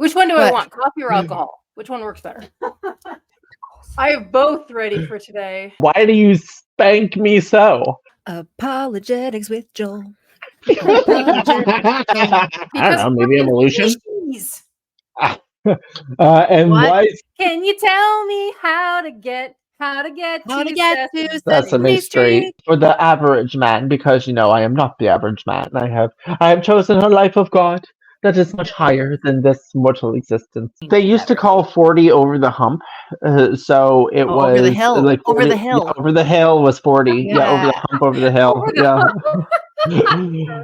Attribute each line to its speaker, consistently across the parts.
Speaker 1: Which one do I want? Coffee or alcohol? Which one works better? I have both ready for today.
Speaker 2: Why do you spank me so?
Speaker 3: Apologetics with Joel.
Speaker 2: I don't know, maybe evolution. And
Speaker 3: What?
Speaker 2: why?
Speaker 1: Can you tell me how to get to
Speaker 2: Sesame Street for the average man, because I am not the average man. I have chosen a life of God that is much higher than this mortal existence. They used to call 40 over the hump, so it was
Speaker 3: over the hill.
Speaker 2: like 40,
Speaker 3: Over the hill.
Speaker 2: Yeah, over the hill was 40. Yeah, over the hump, over the hill.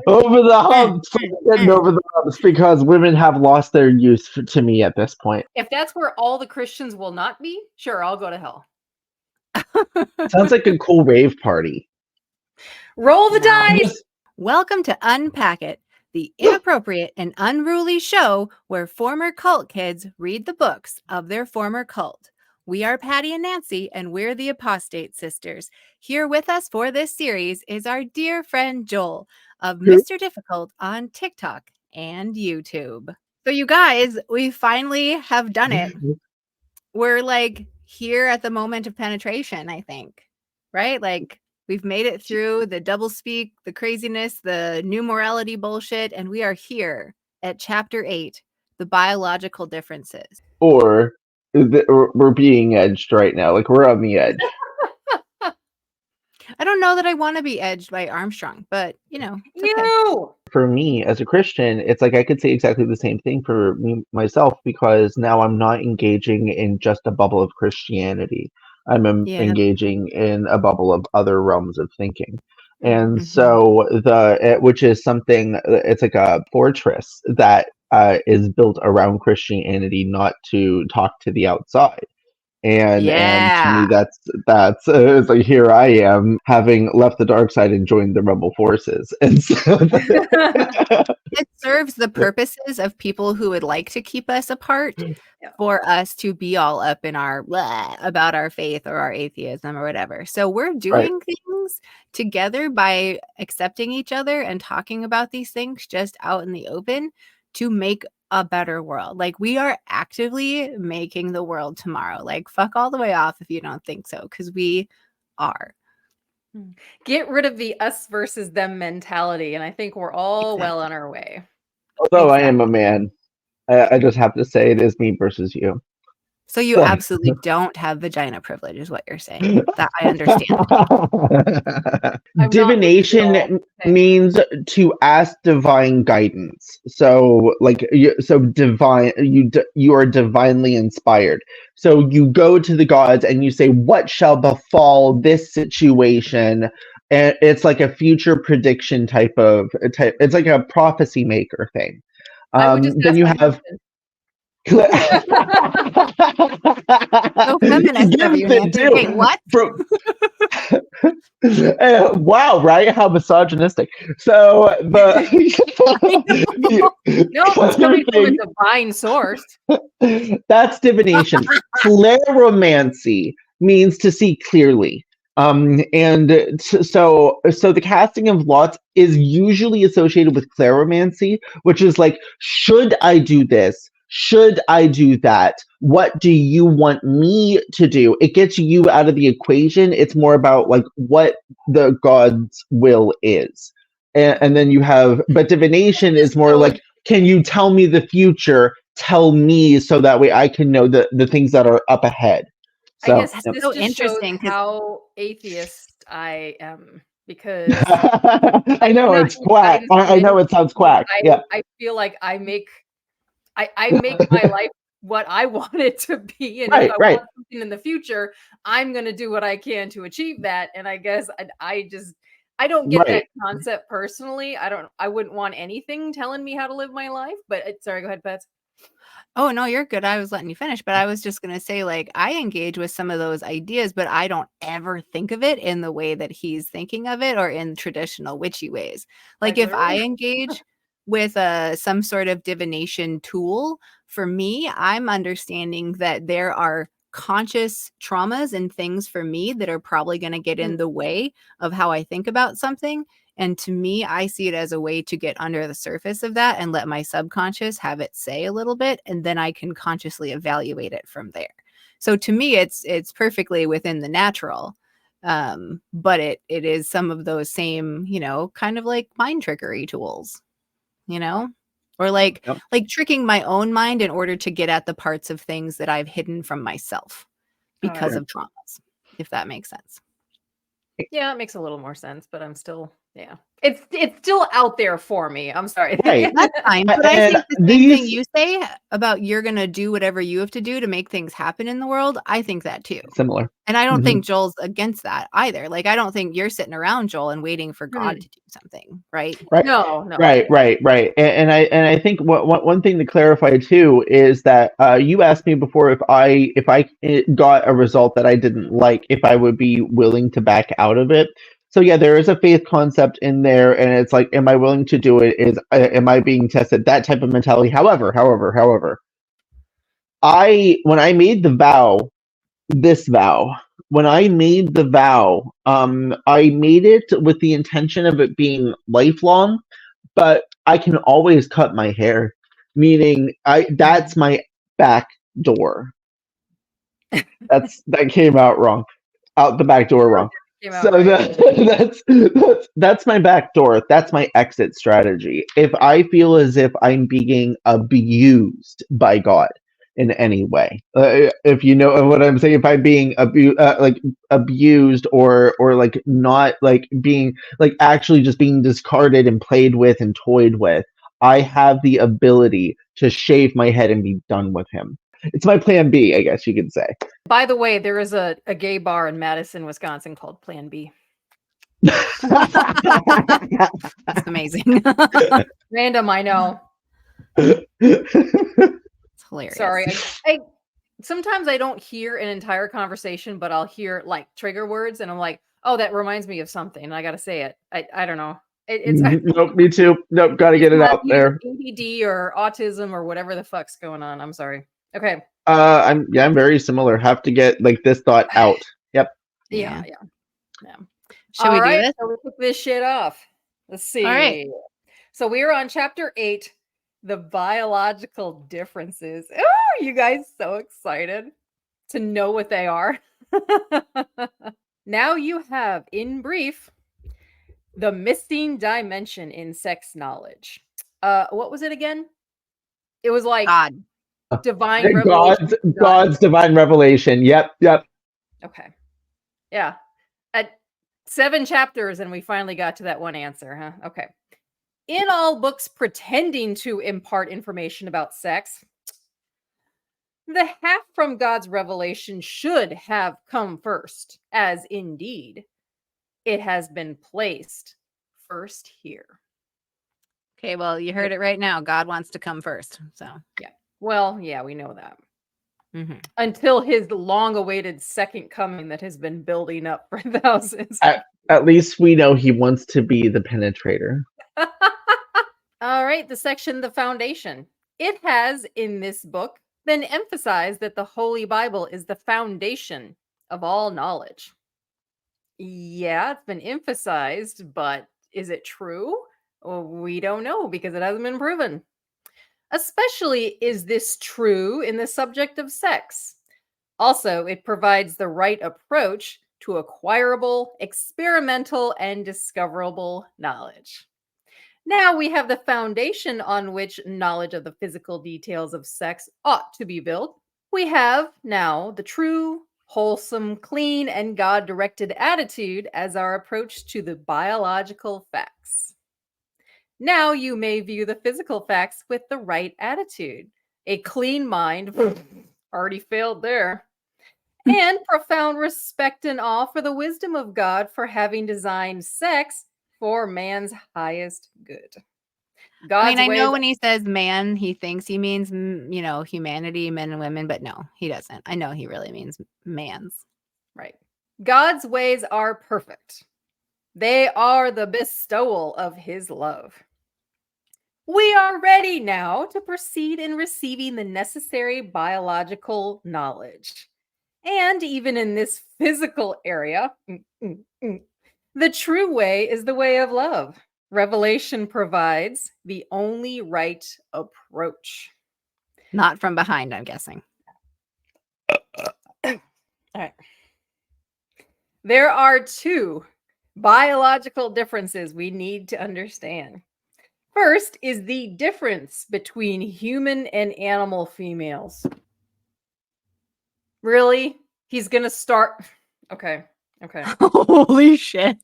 Speaker 2: Over the hump, getting over the humps, because women have lost their use to me at this point.
Speaker 1: If that's where all the Christians will not be, sure, I'll go to hell.
Speaker 2: Sounds like a cool rave party.
Speaker 1: Roll the dice.
Speaker 3: Welcome to Unpack-it, the inappropriate and unruly show where former cult kids read the books of their former cult. We are Patti and Nancy, and we're the Apostate Sisters. Here with us for this series is our dear friend Joel of Mr. Difficult on TikTok and YouTube. So you guys, we finally have done it. We're like here at the moment of penetration, I think, right? Like we've made it through the doublespeak, the craziness, the new morality bullshit, and we are here at chapter 8, the biological differences.
Speaker 2: Or we're being edged right now. Like we're on the edge.
Speaker 3: I don't know that I want to be edged by Armstrong, but it's okay.
Speaker 2: For me as a Christian, it's like I could say exactly the same thing for me myself, because now I'm not engaging in just a bubble of Christianity. I'm engaging in a bubble of other realms of thinking. And so which is something, it's like a fortress that is built around Christianity, not to talk to the outside. And to me, that's it's like, here I am, having left the dark side and joined the rebel forces, and so
Speaker 3: it serves the purposes of people who would like to keep us apart, for us to be all up in our about our faith or our atheism or whatever. So we're doing things together by accepting each other and talking about these things just out in the open to make a better world. Like we are actively making the world tomorrow. Like fuck all the way off if you don't think so, because we are.
Speaker 1: Get rid of the us versus them mentality, and I think we're all well on our way.
Speaker 2: Although I am a man, I just have to say it is me versus you.
Speaker 3: So you absolutely don't have vagina privilege, is what you're saying. That I understand.
Speaker 2: Divination means to ask divine guidance. So, divine. You are divinely inspired. So you go to the gods and you say, "What shall befall this situation?" And it's like a future prediction type. It's like a prophecy maker thing. Then you have.
Speaker 3: So feminist of you, Nancy. Wait, what?
Speaker 2: Wow, right? How misogynistic. So
Speaker 1: it's coming from a divine source.
Speaker 2: That's divination. Clairomancy means to see clearly. And so the casting of lots is usually associated with clairomancy, which is like, should I do this? Should I do that? What do you want me to do? It gets you out of the equation. It's more about like what the God's will is. And then you have, but divination is more like, can you tell me the future? Tell me so that way I can know the things that are up ahead. So,
Speaker 1: I guess this so just interesting shows how atheist I am, because
Speaker 2: I know it's quack. I know it sounds quack.
Speaker 1: I feel like I make my life what I want it to be, and if I want something in the future, I'm going to do what I can to achieve that. And I guess I don't get that concept personally. I wouldn't want anything telling me how to live my life. But sorry, go ahead, Pets.
Speaker 3: Oh, no, you're good. I was letting you finish, but I was just going to say, like, I engage with some of those ideas, but I don't ever think of it in the way that he's thinking of it, or in traditional witchy ways. Like if I engage with some sort of divination tool, for me, I'm understanding that there are conscious traumas and things for me that are probably going to get in the way of how I think about something. And to me, I see it as a way to get under the surface of that and let my subconscious have it say a little bit, and then I can consciously evaluate it from there. So to me, it's perfectly within the natural. But it is some of those same, kind of like mind trickery tools, or like tricking my own mind in order to get at the parts of things that I've hidden from myself because of traumas, if that makes sense.
Speaker 1: Yeah, it makes a little more sense, but I'm still, it's still out there for me. I'm sorry.
Speaker 2: Right.
Speaker 3: That's fine. But I think the same thing you say about you're going to do whatever you have to do to make things happen in the world, I think that too.
Speaker 2: Similar.
Speaker 3: And I don't think Joel's against that either. Like, I don't think you're sitting around, Joel, and waiting for God to do something, right?
Speaker 1: No.
Speaker 2: Right. And I think one thing to clarify too is that you asked me before if I got a result that I didn't like, if I would be willing to back out of it. So yeah, there is a faith concept in there, and it's like, am I willing to do it? Am I being tested? That type of mentality. However, when I made the vow, when I made the vow, I made it with the intention of it being lifelong, but I can always cut my hair, meaning that's my back door. That came out wrong, out the back door wrong. So that's my back door. That's my exit strategy. If I feel as if I'm being abused by God in any way, if you know what I'm saying, if I'm being abused or like not like being like actually just being discarded and played with and toyed with, I have the ability to shave my head and be done with him. It's my plan B, I guess you could say.
Speaker 1: By the way, there is a gay bar in Madison, Wisconsin called Plan B.
Speaker 3: That's amazing.
Speaker 1: Random, I know.
Speaker 3: It's hilarious.
Speaker 1: Sorry. I sometimes I don't hear an entire conversation, but I'll hear like trigger words, and I'm like, oh, that reminds me of something, and I got to say it. I don't know. It's
Speaker 2: nope, me too. Nope, got to get it out there.
Speaker 1: ADD or autism or whatever the fuck's going on. I'm sorry. Okay.
Speaker 2: I'm very similar. Have to get like this thought out. Yep.
Speaker 1: Yeah.
Speaker 3: Should we do this?
Speaker 1: So we took this shit off. Let's see.
Speaker 3: All right.
Speaker 1: So we are on chapter 8, the biological differences. Oh, you guys so excited to know what they are. Now you have, in brief, the missing dimension in sex knowledge. What was it again? It was like
Speaker 3: God.
Speaker 1: Divine revelation.
Speaker 2: God's divine revelation. Yep.
Speaker 1: Okay. Yeah. At 7 chapters, and we finally got to that one answer, huh? Okay. In all books pretending to impart information about sex, the half from God's revelation should have come first, as indeed it has been placed first here.
Speaker 3: Okay, well, you heard it right now. God wants to come first. So
Speaker 1: yeah. Well, yeah, we know that. Until his long-awaited second coming that has been building up for thousands.
Speaker 2: At least we know he wants to be the penetrator.
Speaker 1: All right, the section, the foundation. It has, in this book, been emphasized that the Holy Bible is the foundation of all knowledge. Yeah, it's been emphasized, but is it true? Well, we don't know because it hasn't been proven. Especially is this true in the subject of sex. Also, it provides the right approach to acquirable, experimental, and discoverable knowledge. Now we have the foundation on which knowledge of the physical details of sex ought to be built. We have now the true, wholesome, clean, and God-directed attitude as our approach to the biological facts. Now you may view the physical facts with the right attitude. A clean mind, already failed there, and profound respect and awe for the wisdom of God for having designed sex for man's highest good.
Speaker 3: I know when he says man, he thinks he means, humanity, men and women, but no, he doesn't. I know he really means man's.
Speaker 1: Right. God's ways are perfect. They are the bestowal of his love. We are ready now to proceed in receiving the necessary biological knowledge. And even in this physical area, The true way is the way of love. Revelation provides the only right approach.
Speaker 3: Not from behind, I'm guessing.
Speaker 1: All right. There are two biological differences we need to understand. First is the difference between human and animal females. Really? He's going to start. Okay.
Speaker 3: Holy shit.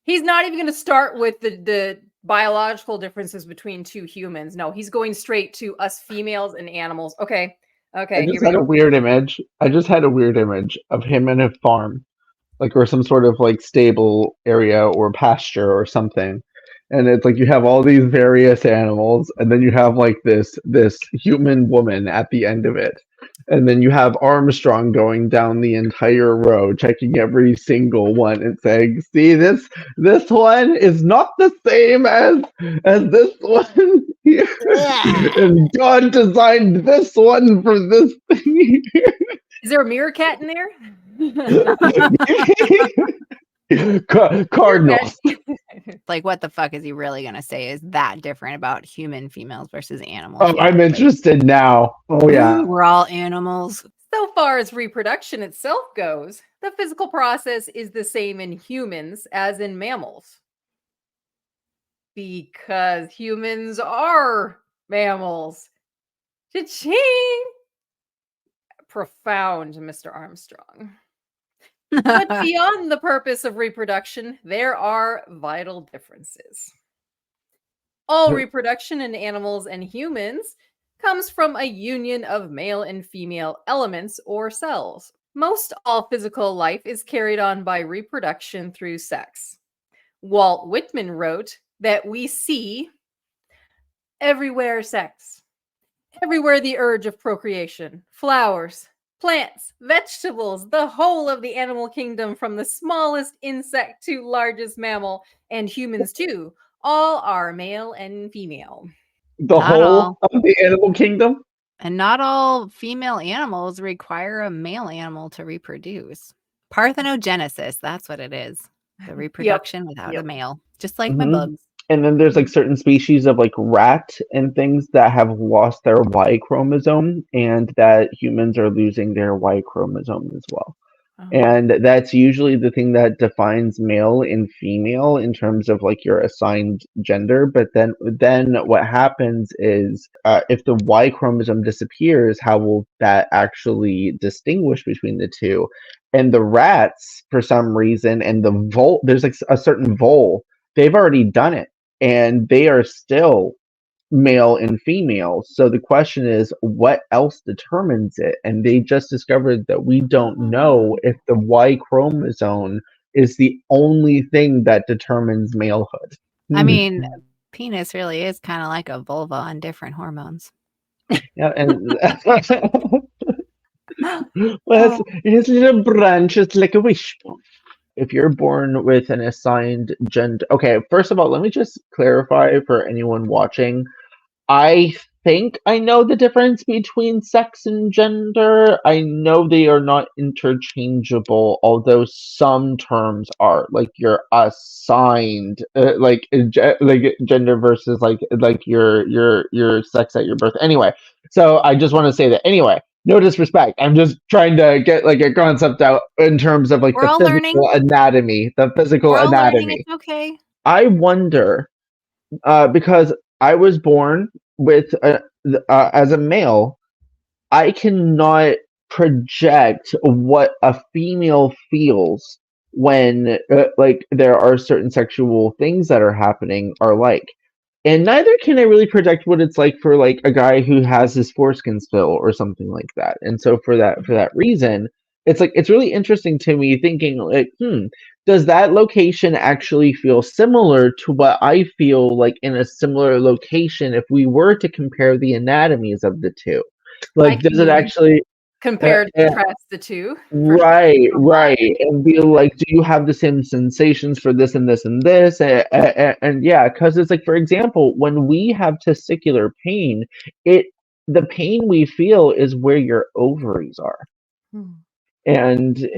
Speaker 1: He's not even going to start with the biological differences between two humans. No, he's going straight to us females and animals. Okay.
Speaker 2: I just had a weird image. I just had a weird image of him in a farm, like, or some sort of like stable area or pasture or something. And it's like you have all these various animals, and then you have like this human woman at the end of it. And then you have Armstrong going down the entire row, checking every single one and saying, "See, this one is not the same as this one here. And God designed this one for this thing here."
Speaker 1: Is there a meerkat in there?
Speaker 2: Cardinals.
Speaker 3: Like, what the fuck is he really going to say is that different about human females versus animal
Speaker 2: Oh,
Speaker 3: females?
Speaker 2: I'm interested now. Oh, yeah.
Speaker 3: We're all animals.
Speaker 1: So far as reproduction itself goes, the physical process is the same in humans as in mammals. Because humans are mammals. Cha-ching! Profound, Mr. Armstrong. But beyond the purpose of reproduction, there are vital differences. All reproduction in animals and humans comes from a union of male and female elements or cells. Most all physical life is carried on by reproduction through sex. Walt Whitman wrote that we see everywhere sex, everywhere the urge of procreation, flowers, plants, vegetables, the whole of the animal kingdom from the smallest insect to largest mammal, and humans too, all are male and female.
Speaker 2: The whole of the animal kingdom?
Speaker 3: And not all female animals require a male animal to reproduce. Parthenogenesis, that's what it is. The reproduction without a male, just like my bugs.
Speaker 2: And then there's like certain species of like rat and things that have lost their Y chromosome, and that humans are losing their Y chromosome as well. And that's usually the thing that defines male and female in terms of like your assigned gender. But then what happens is if the Y chromosome disappears, how will that actually distinguish between the two? And the rats, for some reason, and the vole, there's like a certain vole, they've already done it, and they are still male and female. So the question is, what else determines it? And they just discovered that we don't know if the Y chromosome is the only thing that determines malehood.
Speaker 3: I mean, penis really is kind of like a vulva on different hormones.
Speaker 2: Yeah, and well, it's little branches like a wishbone. If you're born with an assigned gender, okay, first of all, let me just clarify for anyone watching. I think I know the difference between sex and gender. I know they are not interchangeable, although some terms are, like your assigned, like gender versus like your sex at your birth. Anyway, so I just want to say that. Anyway, no disrespect. I'm just trying to get like a concept out in terms of like
Speaker 3: We're all
Speaker 2: physical anatomy. The physical
Speaker 3: We're all
Speaker 2: anatomy.
Speaker 3: learning, it's okay.
Speaker 2: I wonder, because I was born with as a male, I cannot project what a female feels when like there are certain sexual things that are happening are like. And neither can I really project what it's like for like a guy who has his foreskin spill or something like that. And so for that reason, it's like it's really interesting to me thinking like, does that location actually feel similar to what I feel like in a similar location if we were to compare the anatomies of the two? Like, does it actually
Speaker 1: compare and contrast the two?
Speaker 2: Right, and be like, do you have the same sensations for this and this and this? And yeah, because it's like, for example, when we have testicular pain, the pain we feel is where your ovaries are. And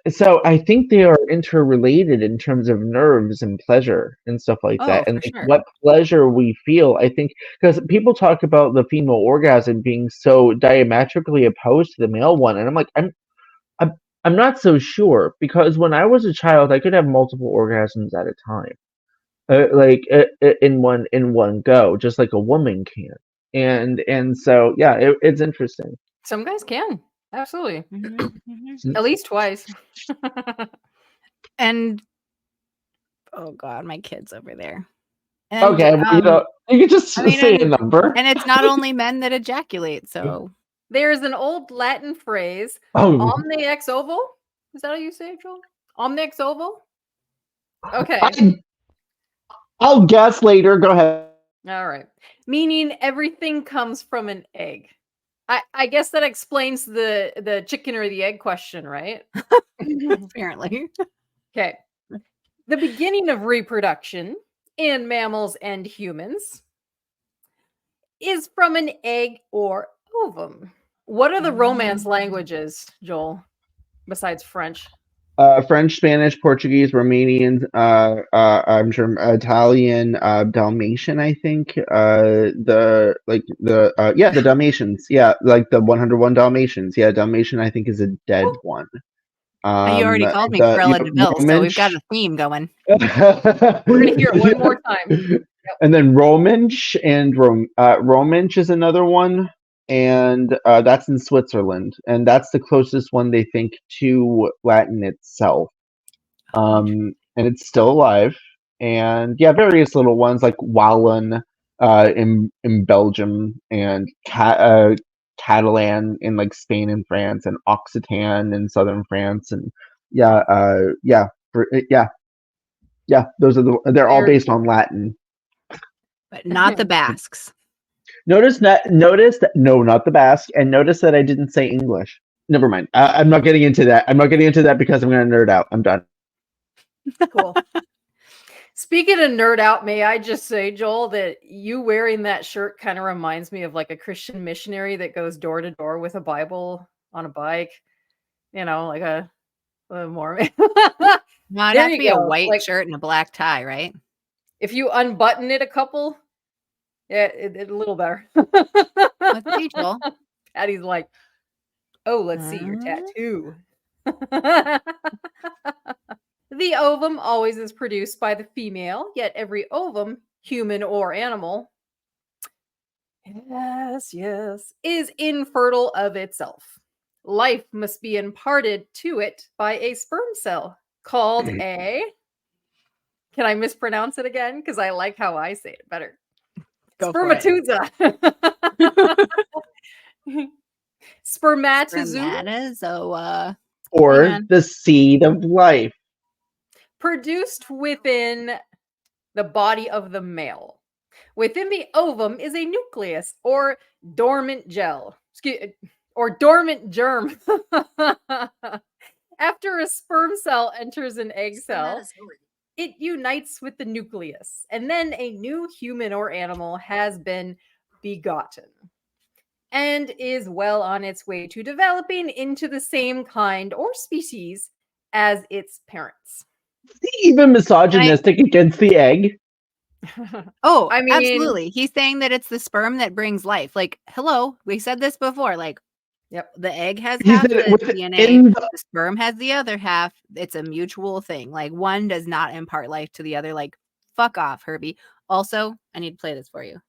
Speaker 2: so I think they are interrelated in terms of nerves and pleasure and stuff like
Speaker 3: Oh,
Speaker 2: that, and
Speaker 3: for
Speaker 2: like
Speaker 3: sure.
Speaker 2: what pleasure we feel. I think because people talk about the female orgasm being so diametrically opposed to the male one, and I'm I'm not so sure, because when I was a child, I could have multiple orgasms at a time, in one go, just like a woman can. And so yeah, it's interesting.
Speaker 1: Some guys can. Absolutely.
Speaker 3: Mhm.
Speaker 1: At least twice.
Speaker 3: And oh god, my kid's over there. And
Speaker 2: Okay, well, you could just
Speaker 3: I mean,
Speaker 2: say a number.
Speaker 3: and it's not only men that ejaculate, so
Speaker 1: There's an old Latin phrase,
Speaker 2: Oh,
Speaker 1: omne ex ovo. Is that how you say it, Joel? Omne ex ovo? Okay.
Speaker 2: I'll guess later. Go ahead.
Speaker 1: All right. Meaning everything comes from an egg. I guess that explains the chicken or the egg question, right?
Speaker 3: apparently.
Speaker 1: Okay. The beginning of reproduction in mammals and humans is from an egg or ovum. What are the Romance languages, Joel, besides French?
Speaker 2: French, Spanish, Portuguese, Romanian, I'm sure Italian, Dalmatian, I think. The Dalmatians. Yeah, like the 101 Dalmatians. Yeah, Dalmatian, I think, is a dead one.
Speaker 3: You already called me Cruella de Vil, so we've got a theme going.
Speaker 1: We're gonna hear it one more time. Yep.
Speaker 2: And then Romansh and Romansh is another one, and that's in Switzerland, and that's the closest one they think to Latin itself. And it's still alive. And yeah, various little ones like Walloon in Belgium, and Catalan in like Spain and France, and Occitan in southern France, and yeah, those are they're all based on Latin.
Speaker 3: But not the Basques.
Speaker 2: Notice that no, not the Basque, and notice that I didn't say English. Never mind. I'm not getting into that. I'm not getting into that because I'm going to nerd out. I'm done.
Speaker 1: Cool. Speaking of nerd out, may I just say, Joel, that you wearing that shirt kind of reminds me of like a Christian missionary that goes door to door with a Bible on a bike. You know, like a Mormon.
Speaker 3: No, it'd have to be a white shirt and a black tie, right?
Speaker 1: If you unbutton it a couple, yeah, it's a little better.
Speaker 3: What's the Joel?
Speaker 1: Patty's like, oh, let's see your tattoo. The ovum always is produced by the female, yet every ovum, human or animal, yes, is infertile of itself. Life must be imparted to it by a sperm cell called a... Can I mispronounce it again? Because I like how I say it better. Spermatozoa.
Speaker 3: Spermatozoa.
Speaker 2: Or the seed of life.
Speaker 1: Produced within the body of the male. Within the ovum is a nucleus or dormant gel. Or dormant germ. After a sperm cell enters an egg cell, it unites with the nucleus, and then a new human or animal has been begotten and is well on its way to developing into the same kind or species as its parents.
Speaker 2: Even misogynistic against the egg.
Speaker 3: Oh,
Speaker 1: I mean,
Speaker 3: absolutely. He's saying that it's the sperm that brings life. Like, hello, we said this before. Like,
Speaker 1: yep,
Speaker 3: the egg has half the DNA, the sperm has the other half. It's a mutual thing. Like, one does not impart life to the other. Like, fuck off, Herbie. Also, I need to play this for you.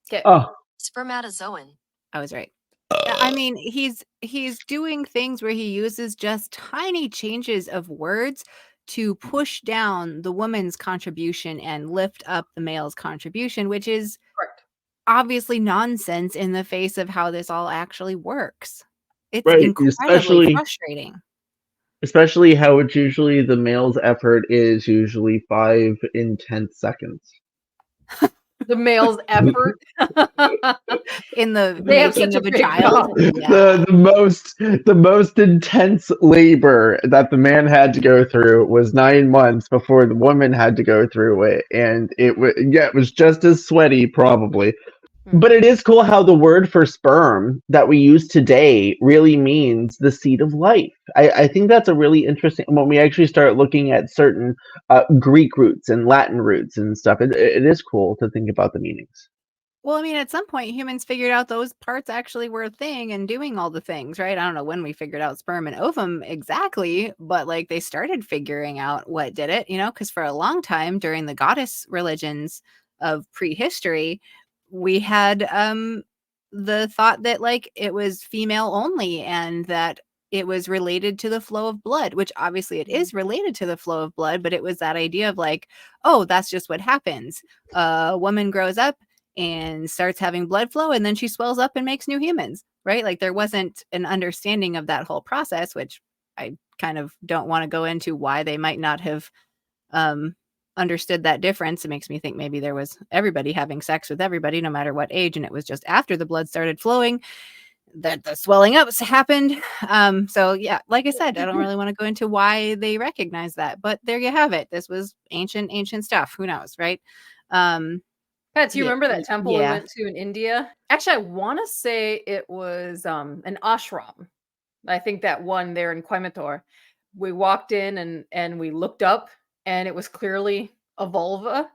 Speaker 1: Okay.
Speaker 2: Oh,
Speaker 4: spermatozoan.
Speaker 3: I was right. I mean, he's doing things where he uses just tiny changes of words to push down the woman's contribution and lift up the male's contribution, which is
Speaker 1: correct.
Speaker 3: Obviously nonsense in the face of how this all actually works. It's
Speaker 2: right,
Speaker 3: incredibly frustrating.
Speaker 2: Especially how it's usually the male's effort is usually 5 intense seconds.
Speaker 1: The male's effort
Speaker 3: in the making of a child.
Speaker 2: Yeah. The most intense labor that the man had to go through was 9 months before the woman had to go through it, and it was just as sweaty, probably. But it is cool how the word for sperm that we use today really means the seed of life. I think that's a really interesting when we actually start looking at certain Greek roots and Latin roots and stuff. It is cool to think about the meanings.
Speaker 3: Well, I mean, at some point, humans figured out those parts actually were a thing and doing all the things, right? I don't know when we figured out sperm and ovum exactly, but like they started figuring out what did it, because for a long time during the goddess religions of prehistory, we had the thought that like it was female only and that it was related to the flow of blood, which obviously it is related to the flow of blood, but it was that idea of like, oh, that's just what happens. A woman grows up and starts having blood flow and then she swells up and makes new humans, right? Like there wasn't an understanding of that whole process, which I kind of don't want to go into why they might not have understood that difference. It makes me think maybe there was everybody having sex with everybody no matter what age, and it was just after the blood started flowing that the swelling up happened. So yeah, like I said, I don't really want to go into why they recognize that, but there you have it. This was ancient stuff. Who knows, right?
Speaker 1: Pat, do you remember that temple we
Speaker 3: yeah.
Speaker 1: went to in India? Actually, I want to say it was an ashram. I think that one there in Coimbatore. We walked in and we looked up, and it was clearly a vulva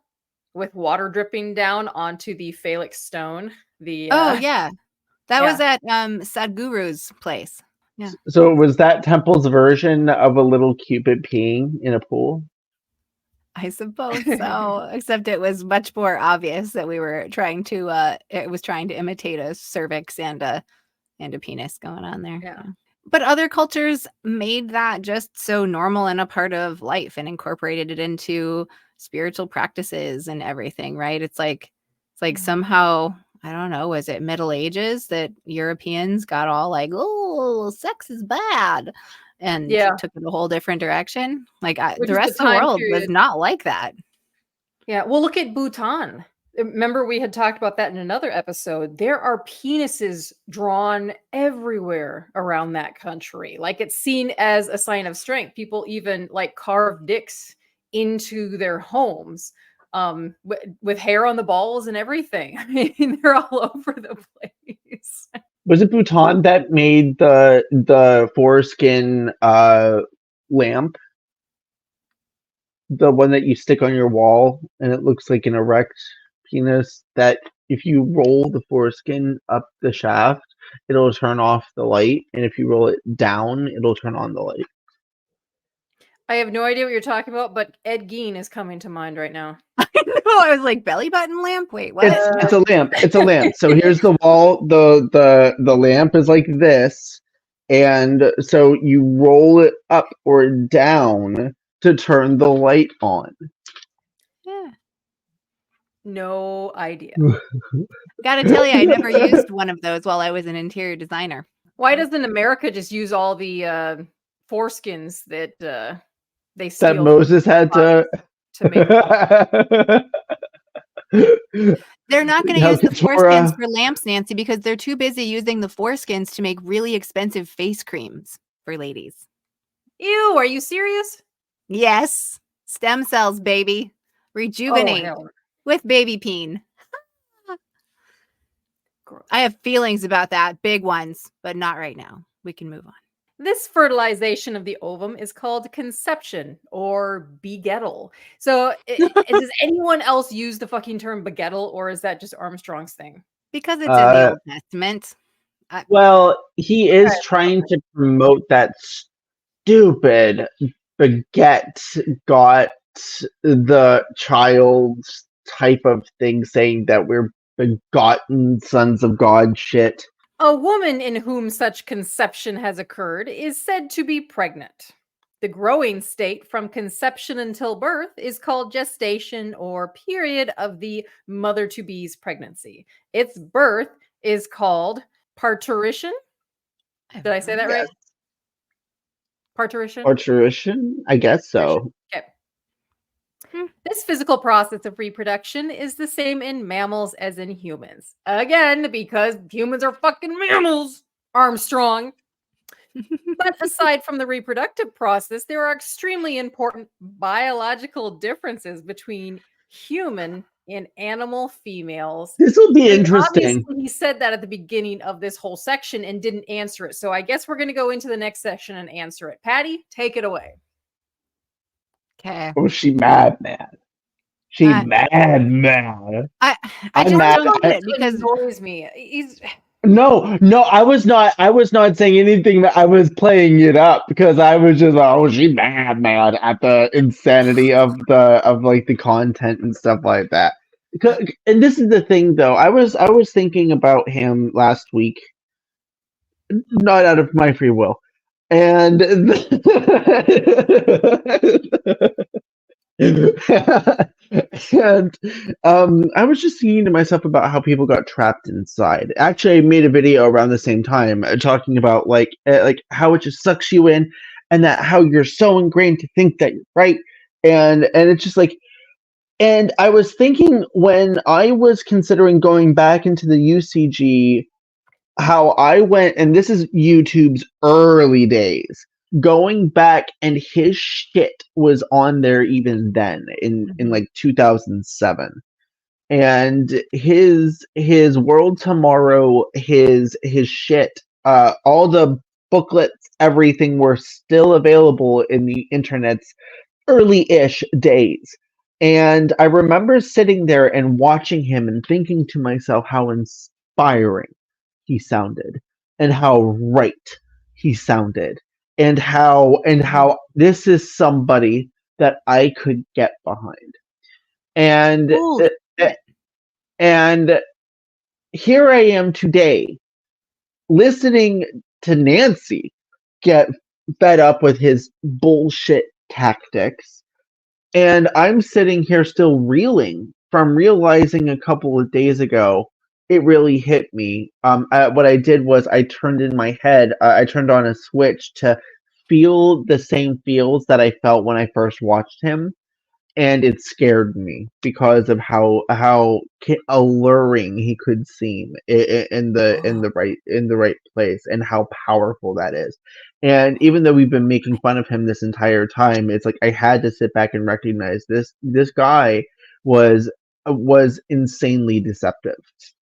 Speaker 1: with water dripping down onto the phallic stone. The
Speaker 3: Oh yeah, that was
Speaker 1: yeah.
Speaker 3: at Sadhguru's place. Yeah,
Speaker 2: So was that temple's version of a little Cupid peeing in a pool?
Speaker 3: I suppose so. Except it was much more obvious that we were trying to. It was trying to imitate a cervix and a penis going on there.
Speaker 1: Yeah.
Speaker 3: But other cultures made that just so normal and a part of life and incorporated it into spiritual practices and everything, right? It's like somehow, I don't know, was it Middle Ages that Europeans got all like, oh, sex is bad and
Speaker 1: Yeah.
Speaker 3: took it a whole different direction? Like
Speaker 1: Which
Speaker 3: the
Speaker 1: is
Speaker 3: rest
Speaker 1: the
Speaker 3: of the
Speaker 1: time
Speaker 3: world was
Speaker 1: period.
Speaker 3: not like that.
Speaker 1: Yeah. Well, look at Bhutan. Remember, we had talked about that in another episode. There are penises drawn everywhere around that country. Like it's seen as a sign of strength. People even like carve dicks into their homes with hair on the balls and everything. I mean, they're all over the place.
Speaker 2: Was it Bhutan that made the foreskin lamp? The one that you stick on your wall and it looks like an erect penis that if you roll the foreskin up the shaft, it'll turn off the light, and if you roll it down, it'll turn on the light.
Speaker 1: I have no idea what you're talking about, but Ed Gein is coming to mind right now.
Speaker 3: I know. I was like, belly button lamp? Wait, what?
Speaker 2: It's a lamp. It's a lamp. So here's the wall. The lamp is like this, and so you roll it up or down to turn the light on.
Speaker 3: Yeah.
Speaker 1: No idea.
Speaker 3: Gotta tell you, I never used one of those while I was an interior designer.
Speaker 1: Why doesn't America just use all the foreskins that they steal
Speaker 2: That Moses had to
Speaker 1: make?
Speaker 3: They're not going to use the foreskins for lamps, Nancy, because they're too busy using the foreskins to make really expensive face creams for ladies.
Speaker 1: Ew, are you serious?
Speaker 3: Yes. Stem cells, baby. Rejuvenate with baby peen. I have feelings about that. Big ones, but not right now. We can move on.
Speaker 1: This fertilization of the ovum is called conception or begettal. So does anyone else use the fucking term begettal, or is that just Armstrong's thing?
Speaker 3: Because it's in the Old Testament.
Speaker 2: Well, he is trying to promote that stupid beget got the child's type of thing, saying that we're begotten sons of God shit.
Speaker 1: A woman in whom such conception has occurred is said to be pregnant. The growing state from conception until birth is called gestation or period of the mother-to-be's pregnancy. Its birth is called parturition. Did I say that right? Parturition?
Speaker 2: Parturition? I guess so.
Speaker 1: Okay. This physical process of reproduction is the same in mammals as in humans. Again, because humans are fucking mammals, Armstrong. But aside from the reproductive process, there are extremely important biological differences between human in animal females.
Speaker 2: This will be
Speaker 1: I mean,
Speaker 2: interesting.
Speaker 1: obviously, he said that at the beginning of this whole section and didn't answer it. So I guess we're going to go into the next section and answer it. Patti, take it away.
Speaker 3: Okay.
Speaker 2: Oh, she mad. She mad.
Speaker 3: I
Speaker 2: I'm
Speaker 3: just
Speaker 2: mad.
Speaker 3: don't get it because
Speaker 1: annoys me. He's
Speaker 2: No, I was not saying anything. That I was playing it up because I was just like, oh, she mad at the insanity of the content and stuff like that. And this is the thing, though. I was thinking about him last week, not out of my free will, and and I was just thinking to myself about how people got trapped inside. Actually, I made a video around the same time talking about like how it just sucks you in, and that how you're so ingrained to think that you're right, and it's just like. And I was thinking when I was considering going back into the UCG, how I went, and this is YouTube's early days, going back, and his shit was on there even then in like 2007, and his World Tomorrow, his shit, all the booklets, everything were still available in the internet's early-ish days. And I remember sitting there and watching him and thinking to myself how inspiring he sounded, and how right he sounded, and how this is somebody that I could get behind. And and here I am today, listening to Nancy get fed up with his bullshit tactics, and I'm sitting here still reeling from realizing a couple of days ago. It really hit me. What I did was I turned in my head. I turned on a switch to feel the same feels that I felt when I first watched him, and it scared me because of how alluring he could seem in the right place, and how powerful that is. And even though we've been making fun of him this entire time, it's like I had to sit back and recognize this guy was insanely deceptive.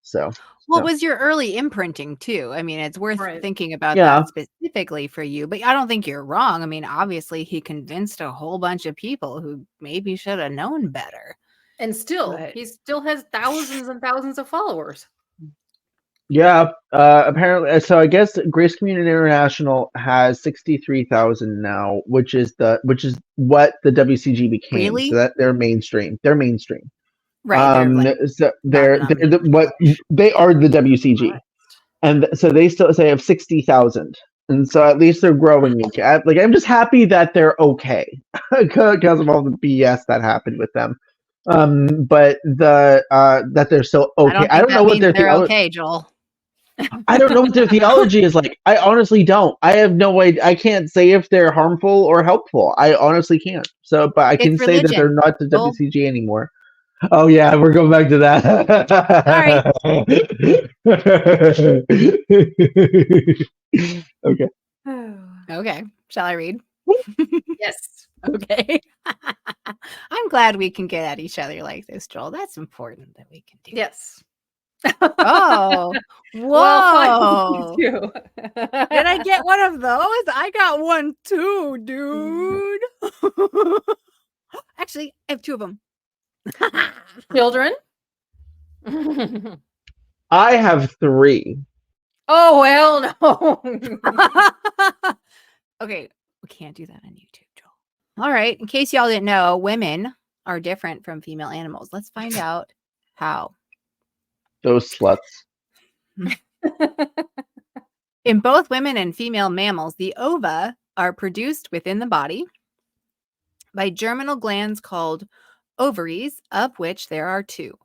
Speaker 2: So
Speaker 3: well, it was your early imprinting too. I mean, it's worth thinking about
Speaker 2: Yeah.
Speaker 3: that specifically for you, but I don't think you're wrong. I mean, obviously he convinced a whole bunch of people who maybe should have known better.
Speaker 1: And still, he still has thousands and thousands of followers.
Speaker 2: Yeah, apparently. So I guess Grace Community International has 63,000 now, which is what the WCG became.
Speaker 3: Really?
Speaker 2: So that they're mainstream.
Speaker 3: Right.
Speaker 2: So they're they are the WCG, and so they still say have 60,000, and so at least they're growing. Like I'm just happy that they're okay because of all the BS that happened with them. But that they're still okay. I don't know what
Speaker 3: they're okay, Joel.
Speaker 2: I don't know what their theology is like. I honestly don't. I have no way. I can't say if they're harmful or helpful. I honestly can't. So, but I can say that they're not the WCG anymore. Oh yeah, we're going back to that.
Speaker 3: Sorry.
Speaker 2: Okay.
Speaker 3: Okay. Shall I read?
Speaker 1: Yes.
Speaker 3: Okay. I'm glad we can get at each other like this, Joel. That's important that we can do.
Speaker 1: Yes.
Speaker 3: Oh, whoa.
Speaker 1: Well,
Speaker 3: Did I get one of those? I got one too, dude. Actually, I have two of them.
Speaker 1: Children?
Speaker 2: I have 3.
Speaker 1: Oh, hell
Speaker 3: no. Okay, we can't do that on YouTube, Joel. All right, in case y'all didn't know, women are different from female animals. Let's find out how.
Speaker 2: Those sluts.
Speaker 3: In both women and female mammals, the ova are produced within the body by germinal glands called ovaries, of which there are 2.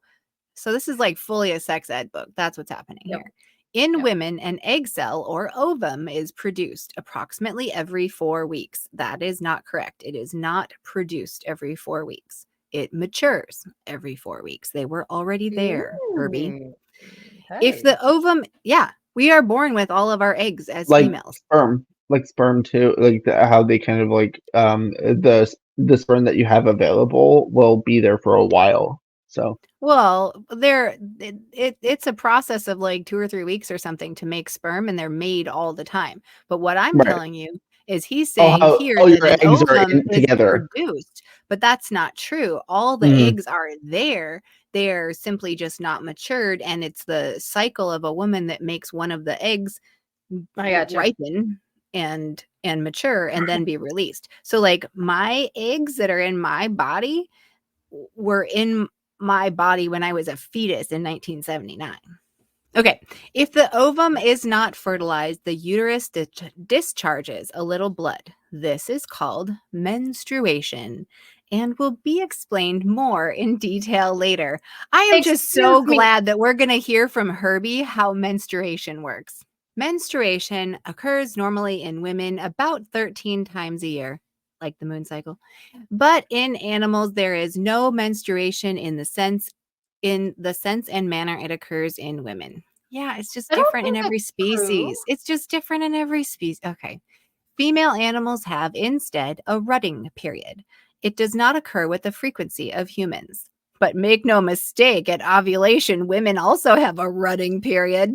Speaker 3: So this is like fully a sex ed book. That's what's happening here. In women, an egg cell or ovum is produced approximately every 4 weeks. That is not correct. It is not produced every 4 weeks. It matures every 4 weeks. They were already there, Herbie.
Speaker 1: Hey.
Speaker 3: If the ovum, we are born with all of our eggs as females.
Speaker 2: Like sperm too, like how they kind of like the sperm that you have available will be there for a while. So
Speaker 3: Well, it's a process of like 2 or 3 weeks or something to make sperm, and they're made all the time. But what I'm
Speaker 2: right.
Speaker 3: telling you is he's
Speaker 2: Oh,
Speaker 3: saying
Speaker 2: how
Speaker 3: here
Speaker 2: your
Speaker 3: that an
Speaker 2: eggs are
Speaker 3: ovum is
Speaker 2: together.
Speaker 3: produced, but that's not true. All the
Speaker 2: Mm.
Speaker 3: eggs are there. They're simply just not matured, and it's the cycle of a woman that makes one of the eggs
Speaker 1: I gotcha.
Speaker 3: ripen and mature and then be released. So like my eggs that are in my body were in my body when I was a fetus in 1979. Okay, if the ovum is not fertilized, the uterus discharges a little blood. This is called menstruation and will be explained more in detail later. I am just so
Speaker 1: Excuse me.
Speaker 3: glad that we're going to hear from Herbie how menstruation works. Menstruation occurs normally in women about 13 times a year, like the moon cycle. But in animals, there is no menstruation in the sense and manner it occurs in women. Yeah, it's just
Speaker 1: I don't
Speaker 3: different in
Speaker 1: think
Speaker 3: every
Speaker 1: that's true.
Speaker 3: species. It's just different in every species. Okay. Female animals have instead a rutting period. It does not occur with the frequency of humans. But make no mistake, at ovulation, women also have a rutting period.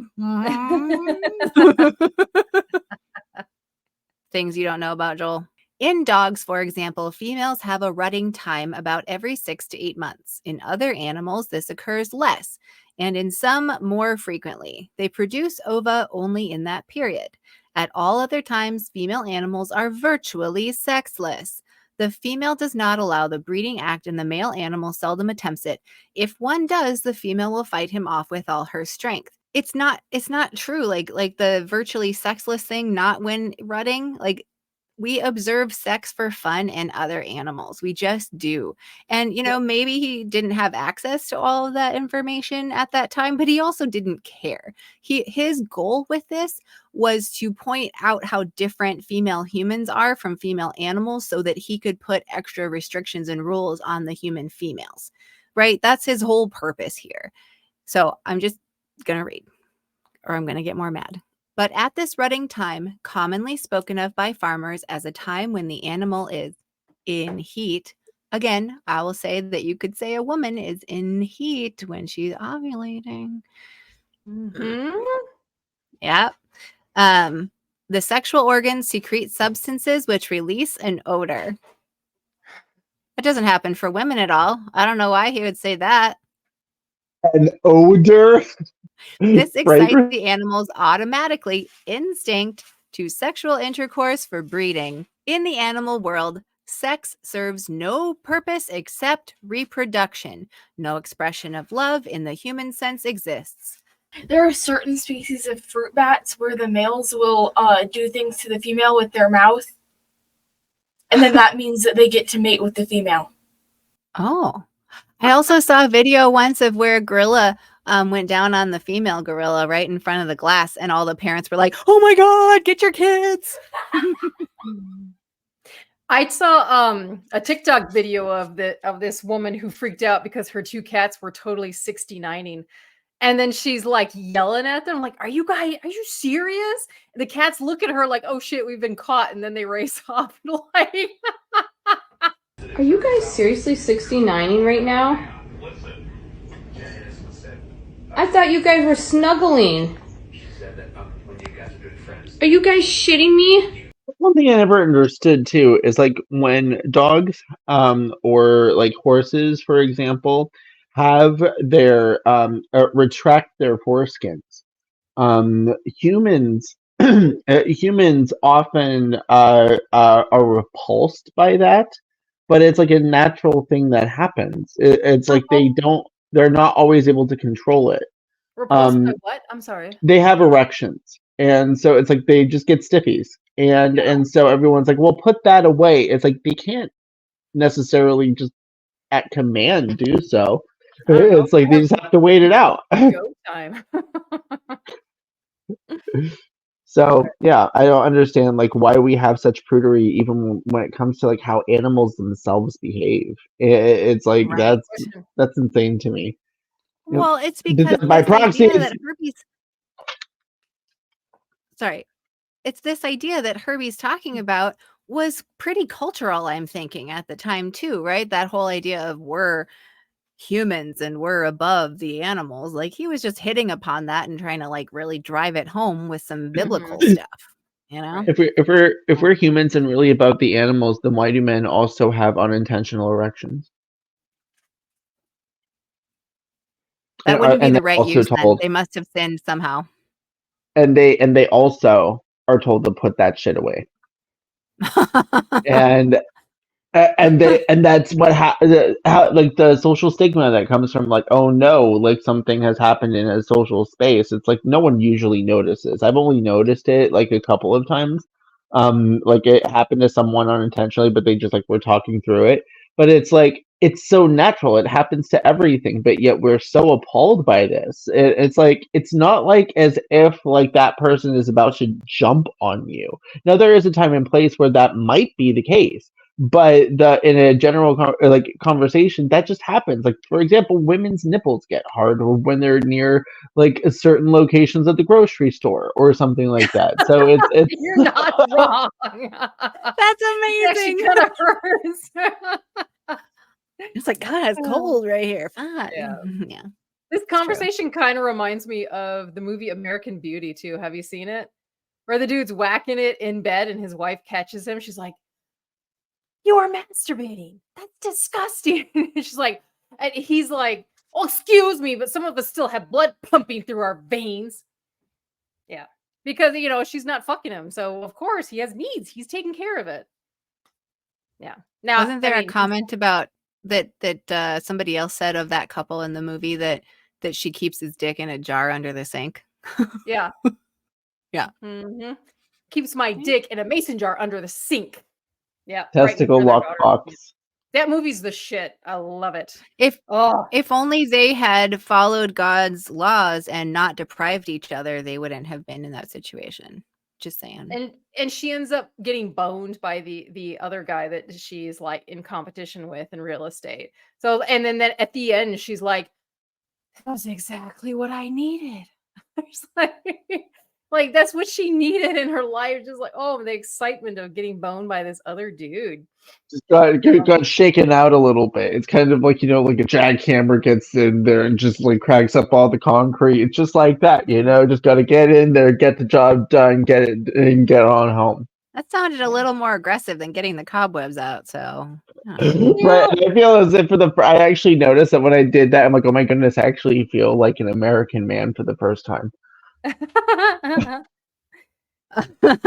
Speaker 3: Things you don't know about, Joel. In dogs, for example, females have a rutting time about every 6 to 8 months. In other animals, this occurs less, and in some more frequently. They produce ova only in that period. At all other times, female animals are virtually sexless. The female does not allow the breeding act, and the male animal seldom attempts it. If one does, the female will fight him off with all her strength. It's not true. Like the virtually sexless thing, not when rutting. Like we observe sex for fun in other animals. We just do. And, maybe he didn't have access to all of that information at that time, but he also didn't care. His goal with this was to point out how different female humans are from female animals so that he could put extra restrictions and rules on the human females, right? That's his whole purpose here. So I'm just going to read, or I'm going to get more mad. But at this rutting time, commonly spoken of by farmers as a time when the animal is in heat. Again, I will say that you could say a woman is in heat when she's ovulating.
Speaker 1: Mm-hmm.
Speaker 3: Yeah. The sexual organs secrete substances which release an odor. That doesn't happen for women at all. I don't know why he would say that.
Speaker 2: An odor.
Speaker 3: This excites
Speaker 2: Fragrance.
Speaker 3: the animals automatically instinct to sexual intercourse for breeding. In the animal world, sex serves no purpose except reproduction. No expression of love in the human sense exists.
Speaker 4: There are certain species of fruit bats where the males will do things to the female with their mouth, and then that means that they get to mate with the female.
Speaker 3: Oh. I also saw a video once of where a gorilla went down on the female gorilla right in front of the glass, and all the parents were like, "Oh my God, get your kids!"
Speaker 1: I saw a TikTok video of this woman who freaked out because her 2 cats were totally 69ing. And then she's like yelling at them, like, are you serious? And the cats look at her like, oh shit, we've been caught. And then they race off. Like,
Speaker 5: are you guys seriously 69ing right now? I thought you guys were snuggling. Are you guys shitting me?
Speaker 2: One thing I never understood too is like when dogs, or like horses, for example, have their retract their foreskins. Humans humans often are repulsed by that, but it's like a natural thing that happens. It's like they're not always able to control it.
Speaker 1: repulsed by what? I'm sorry.
Speaker 2: They have erections, and so it's like they just get stiffies, and so everyone's like, well, put that away. It's like they can't necessarily just at command do so. It's like they just have to wait it out.
Speaker 1: Go time.
Speaker 2: So yeah, I don't understand like why we have such prudery even when it comes to like how animals themselves behave. It's like
Speaker 1: Right.
Speaker 2: that's insane to me.
Speaker 3: Well, it's because
Speaker 2: by
Speaker 3: this
Speaker 2: proxy,
Speaker 3: idea that it's this idea that Herbie's talking about was pretty cultural, I'm thinking, at the time too, right? That whole idea of we're humans and we're above the animals. Like he was just hitting upon that and trying to like really drive it home with some biblical stuff, you know?
Speaker 2: If we're humans and really about the animals, then why do men also have unintentional erections?
Speaker 3: That wouldn't be
Speaker 2: And
Speaker 3: the
Speaker 2: they're
Speaker 3: right
Speaker 2: also
Speaker 3: use then.
Speaker 2: told,
Speaker 3: They must have sinned somehow.
Speaker 2: and they also are told to put that shit away. And that's what like the social stigma that comes from like, oh no, like something has happened in a social space. It's like no one usually notices. I've only noticed it like a couple of times. Like it happened to someone unintentionally, but they just like were talking through it. But it's like it's so natural. It happens to everything, but yet we're so appalled by this. It's like it's not like as if like that person is about to jump on you. Now there is a time and place where that might be the case, but in a general like conversation that just happens. Like for example, women's nipples get hard when they're near like certain locations at the grocery store or something like that. So it's
Speaker 1: You're not wrong.
Speaker 3: That's amazing.
Speaker 1: It actually kind of hurts.
Speaker 3: It's like, God, it's cold right here. Fine.
Speaker 1: Yeah.
Speaker 3: Yeah.
Speaker 1: This conversation kind of reminds me of the movie American Beauty too. Have you seen it? Where the dude's whacking it in bed and his wife catches him. She's like, "You are masturbating. That's disgusting." She's like, and he's like, "Oh, excuse me, but some of us still have blood pumping through our veins." Yeah. Because, she's not fucking him. So, of course, he has needs. He's taking care of it. Yeah. Now,
Speaker 3: wasn't there a comment about that somebody else said of that couple in the movie that she keeps his dick in a jar under the sink?
Speaker 1: Yeah.
Speaker 3: Yeah.
Speaker 1: Mm-hmm. Keeps my dick in a mason jar under the sink. Yeah.
Speaker 2: Testicle lockbox.
Speaker 1: That movie's the shit. I love it.
Speaker 3: If only they had followed God's laws and not deprived each other, they wouldn't have been in that situation. Just saying.
Speaker 1: And she ends up getting boned by the other guy that she's like in competition with in real estate. So and then at the end she's like, that was exactly what I needed. It's like that's what she needed in her life. Just like, oh, the excitement of getting boned by this other dude.
Speaker 2: Just got shaken out a little bit. It's kind of like, like a jackhammer gets in there and just like cracks up all the concrete. It's just like that, just got to get in there, get the job done, get it, and get on home.
Speaker 3: That sounded a little more aggressive than getting the cobwebs out. So,
Speaker 2: right. I feel as if I actually noticed that when I did that, I'm like, oh my goodness, I actually feel like an American man for the first time.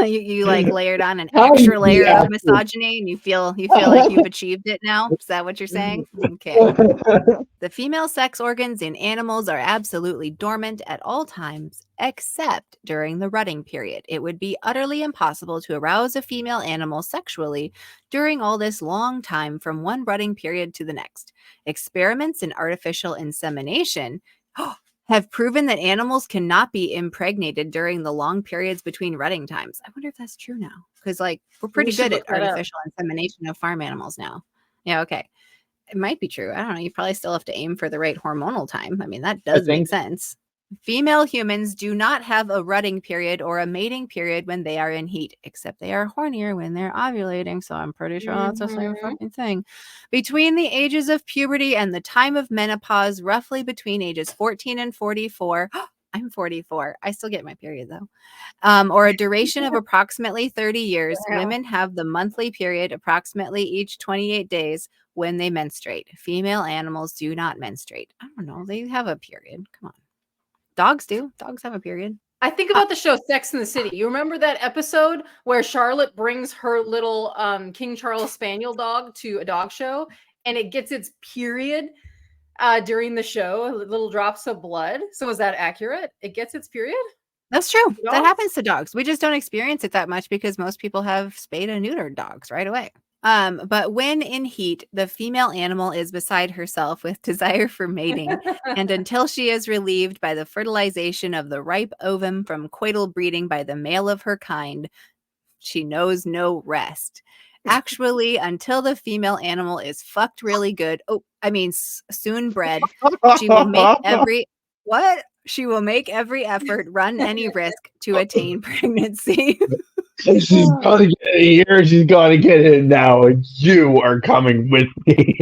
Speaker 3: you like layered on an extra layer of misogyny and you feel like you've achieved it now. Is that what you're saying? Okay. The female sex organs in animals are absolutely dormant at all times except during the rutting period. It would be utterly impossible to arouse a female animal sexually during all this long time from one rutting period to the next. Experiments in artificial insemination have proven that animals cannot be impregnated during the long periods between rutting times. I wonder if that's true now. Because, we're pretty good at artificial insemination of farm animals now. Yeah, okay. It might be true. I don't know. You probably still have to aim for the right hormonal time. I mean, that does make sense. Female humans do not have a rutting period or a mating period when they are in heat, except they are hornier when they're ovulating. So I'm pretty sure that's the same fucking thing. Between the ages of puberty and the time of menopause, roughly between ages 14 and 44, I'm 44. I still get my period though. Or a duration of approximately 30 years, women have the monthly period approximately each 28 days when they menstruate. Female animals do not menstruate. I don't know. They have a period. Come on. Dogs do. Dogs have a period.
Speaker 1: I think about the show Sex and the City. You remember that episode where Charlotte brings her little King Charles Spaniel dog to a dog show and it gets its period during the show, little drops of blood. So is that accurate? It gets its period?
Speaker 3: That's true. That happens to dogs. We just don't experience it that much because most people have spayed and neutered dogs right away. But when in heat, the female animal is beside herself with desire for mating, and until she is relieved by the fertilization of the ripe ovum from coital breeding by the male of her kind, she knows no rest. Actually, until the female animal is fucked really good, soon bred, she will make She will make every effort, run any risk to attain pregnancy.
Speaker 2: She's gonna get it here. She's gonna get it now, and you are coming with me.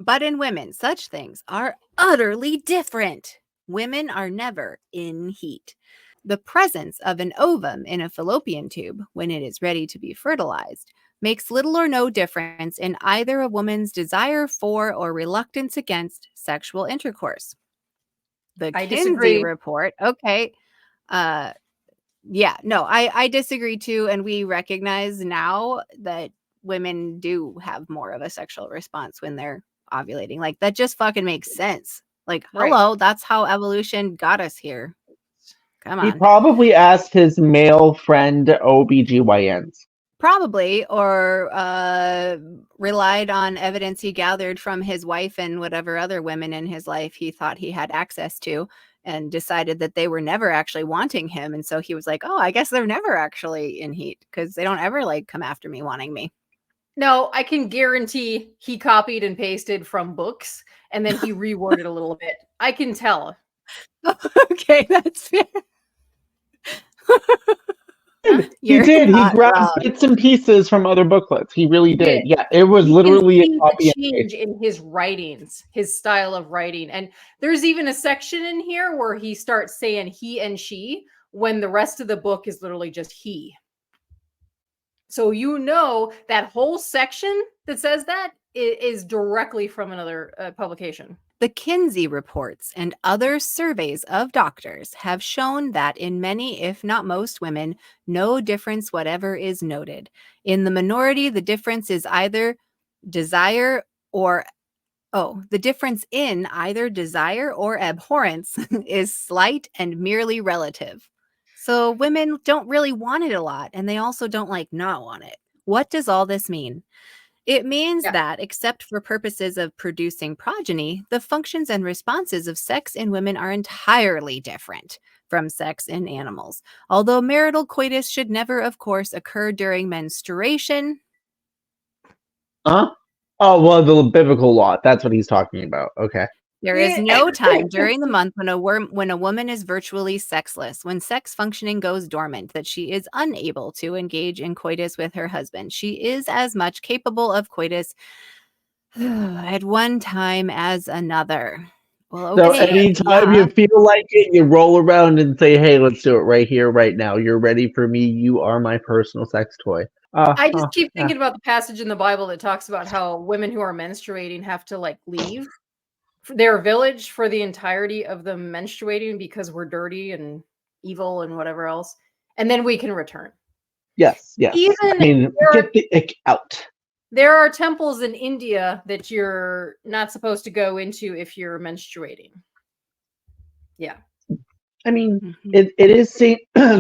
Speaker 3: But in women, such things are utterly different. Women are never in heat. The presence of an ovum in a fallopian tube when it is ready to be fertilized makes little or no difference in either a woman's desire for or reluctance against sexual intercourse. The
Speaker 1: I
Speaker 3: Kinsey
Speaker 1: disagree.
Speaker 3: report, okay. Yeah, no, I disagree too. And we recognize now that women do have more of a sexual response when they're ovulating. Like, that just fucking makes sense. Like,
Speaker 1: Right.
Speaker 3: hello, that's how evolution got us here. Come
Speaker 2: He
Speaker 3: on.
Speaker 2: probably asked his male friend OBGYNs.
Speaker 3: Probably, or relied on evidence he gathered from his wife and whatever other women in his life he thought he had access to, and decided that they were never actually wanting him. And so he was like, oh, I guess they're never actually in heat because they don't ever like come after me wanting me.
Speaker 1: No, I can guarantee he copied and pasted from books and then he reworded a little bit. I can tell.
Speaker 3: Okay, that's fair.
Speaker 2: He did. He grabbed bits and pieces from other booklets. He really did. Yeah, it was literally a copy
Speaker 1: and change in his writings, his style of writing. And there's even a section in here where he starts saying he and she when the rest of the book is literally just he. So you know that whole section that says that is directly from another publication.
Speaker 3: The Kinsey reports and other surveys of doctors have shown that in many, if not most women, no difference whatever is noted. In the minority, the difference is either desire or the difference in either desire or abhorrence is slight and merely relative. So women don't really want it a lot, and they also don't like not want it. What does all this mean? It means that, except for purposes of producing progeny, the functions and responses of sex in women are entirely different from sex in animals. Although marital coitus should never, of course, occur during menstruation.
Speaker 2: Huh? Oh, well, the biblical law. That's what he's talking about. Okay.
Speaker 3: There is no time during the month when a woman is virtually sexless, when sex functioning goes dormant, that she is unable to engage in coitus with her husband. She is as much capable of coitus at one time as another. Well, okay.
Speaker 2: So anytime you feel like it, you roll around and say, hey, let's do it right here, right now. You're ready for me. You are my personal sex toy.
Speaker 1: I just keep thinking about the passage in the Bible that talks about how women who are menstruating have to like leave their village for the entirety of them menstruating because we're dirty and evil and whatever else, and then we can return.
Speaker 2: Yes. Even get the ick out.
Speaker 1: There are temples in India that you're not supposed to go into if you're menstruating. Yeah.
Speaker 2: I mean, it is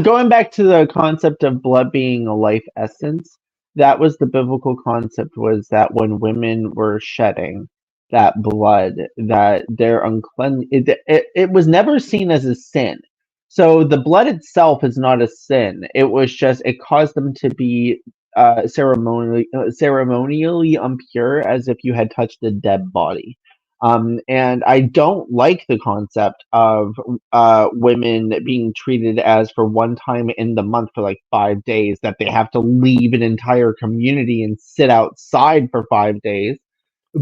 Speaker 2: going back to the concept of blood being a life essence. That was the biblical concept, was that when women were shedding that blood, that they're unclean. It was never seen as a sin. So the blood itself is not a sin. It was just, it caused them to be ceremonially impure, as if you had touched a dead body. And I don't like the concept of women being treated as for one time in the month for like 5 days, that they have to leave an entire community and sit outside for 5 days.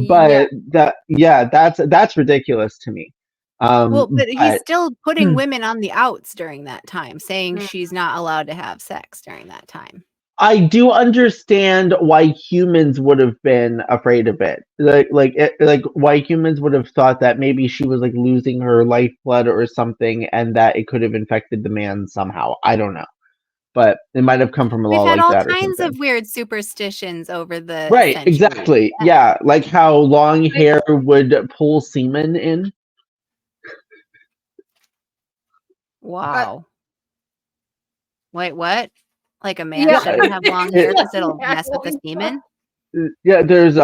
Speaker 2: But that's ridiculous to me.
Speaker 3: But he's still putting women on the outs during that time, saying she's not allowed to have sex during that time.
Speaker 2: I do understand why humans would have been afraid of it. Like why humans would have thought that maybe she was like losing her lifeblood or something, and that it could have infected the man somehow. I don't know. But it might have come from a law like that.
Speaker 3: We've had all kinds of weird superstitions over the
Speaker 2: centuries. Exactly. Yeah, like how long hair would pull semen in.
Speaker 3: Wow. Wait, what? Like a man shouldn't have long hair because it'll mess with the semen?
Speaker 2: Yeah, there's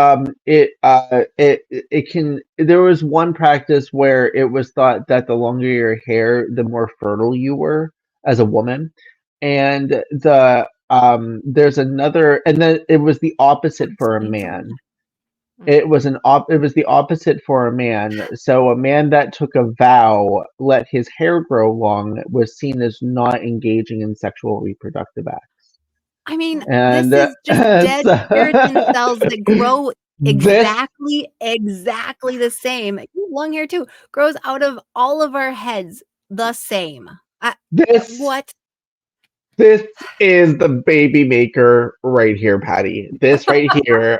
Speaker 2: it can. There was one practice where it was thought that the longer your hair, the more fertile you were as a woman. And there's another, and then it was the opposite for a man. It was the opposite for a man. So a man that took a vow, let his hair grow long, was seen as not engaging in sexual reproductive acts.
Speaker 3: I mean, this is just dead keratin cells that grow exactly the same. Long hair too grows out of all of our heads the same. What?
Speaker 2: This is the baby maker right here, Patti. This right here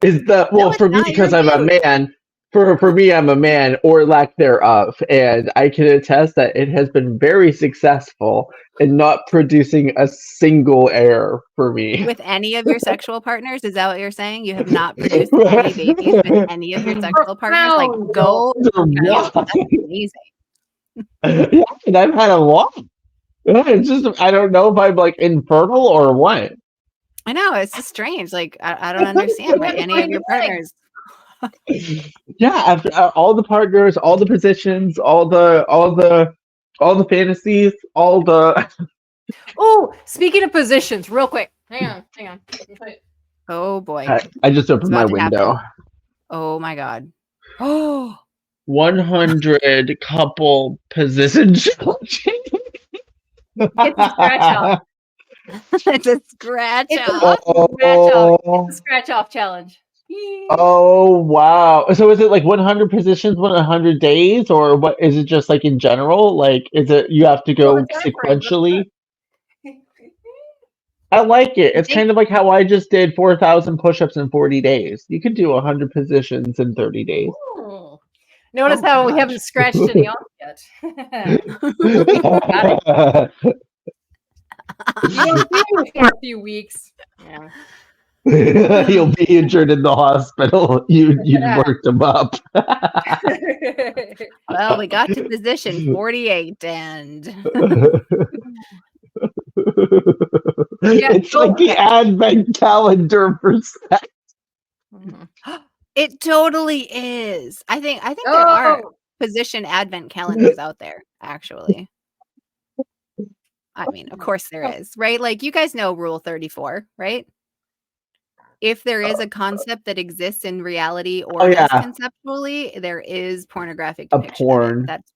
Speaker 2: is the
Speaker 3: No,
Speaker 2: for
Speaker 3: it's
Speaker 2: me
Speaker 3: not. You're
Speaker 2: because I'm a
Speaker 3: you.
Speaker 2: man. For me, I'm a man, or lack thereof, and I can attest that it has been very successful in not producing a single error for me.
Speaker 3: With any of your sexual partners, is that what you're saying? You have not produced any babies with any of your sexual partners? Like,
Speaker 1: Profound,
Speaker 3: go you.
Speaker 2: What?
Speaker 3: That's amazing.
Speaker 2: Yeah, and I've had a lot. It's just I don't know if I'm like infertile or what.
Speaker 3: I know, it's just strange. Like, I don't understand why any of your partners.
Speaker 2: Yeah, after all the partners, all the positions, all the fantasies, all the
Speaker 1: Oh, speaking of positions, real quick. Hang on.
Speaker 3: Oh boy.
Speaker 2: I just
Speaker 3: It's
Speaker 2: opened my
Speaker 3: about to happen.
Speaker 2: window.
Speaker 3: Oh my god. Oh,
Speaker 2: 100 couple position challenge.
Speaker 1: It's a scratch off.
Speaker 3: it's a scratch
Speaker 1: It's a
Speaker 3: off.
Speaker 1: scratch off. It's a scratch off challenge.
Speaker 2: Oh wow! So is it like 100 positions, 100 days, or what? Is it just like in general? Like, is it you have to go sequentially? I like it. It's kind of like how I just did 4,000 push-ups in 40 days. You could do 100 positions in 30 days.
Speaker 1: Ooh. Notice how we haven't scratched any off yet. Got it. You won't see me for a few weeks. Yeah.
Speaker 2: You'll be injured in the hospital. You worked them up.
Speaker 3: Well, we got to position 48 and
Speaker 2: It's like the advent calendar for sex.
Speaker 3: it totally is. I think there are position advent calendars out there, actually. I mean, of course there is, right? Like you guys know Rule 34, right? If there is a concept that exists in reality or just conceptually, there is pornographic depiction of it. That's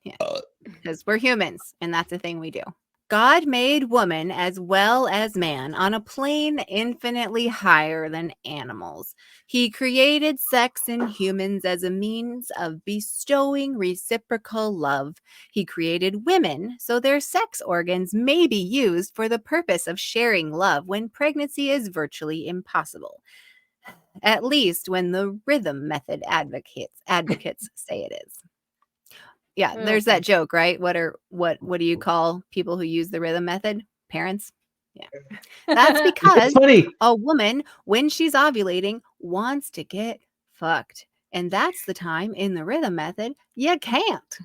Speaker 3: yeah. Because we're humans, and that's a thing we do. God made woman as well as man on a plane infinitely higher than animals. He created sex in humans as a means of bestowing reciprocal love. He created women so their sex organs may be used for the purpose of sharing love when pregnancy is virtually impossible. At least when the rhythm method advocates say it is. Yeah, there's that joke, right? What do you call people who use the rhythm method? Parents? Yeah. That's because a woman, when she's ovulating, wants to get fucked. And that's the time in the rhythm method you can't.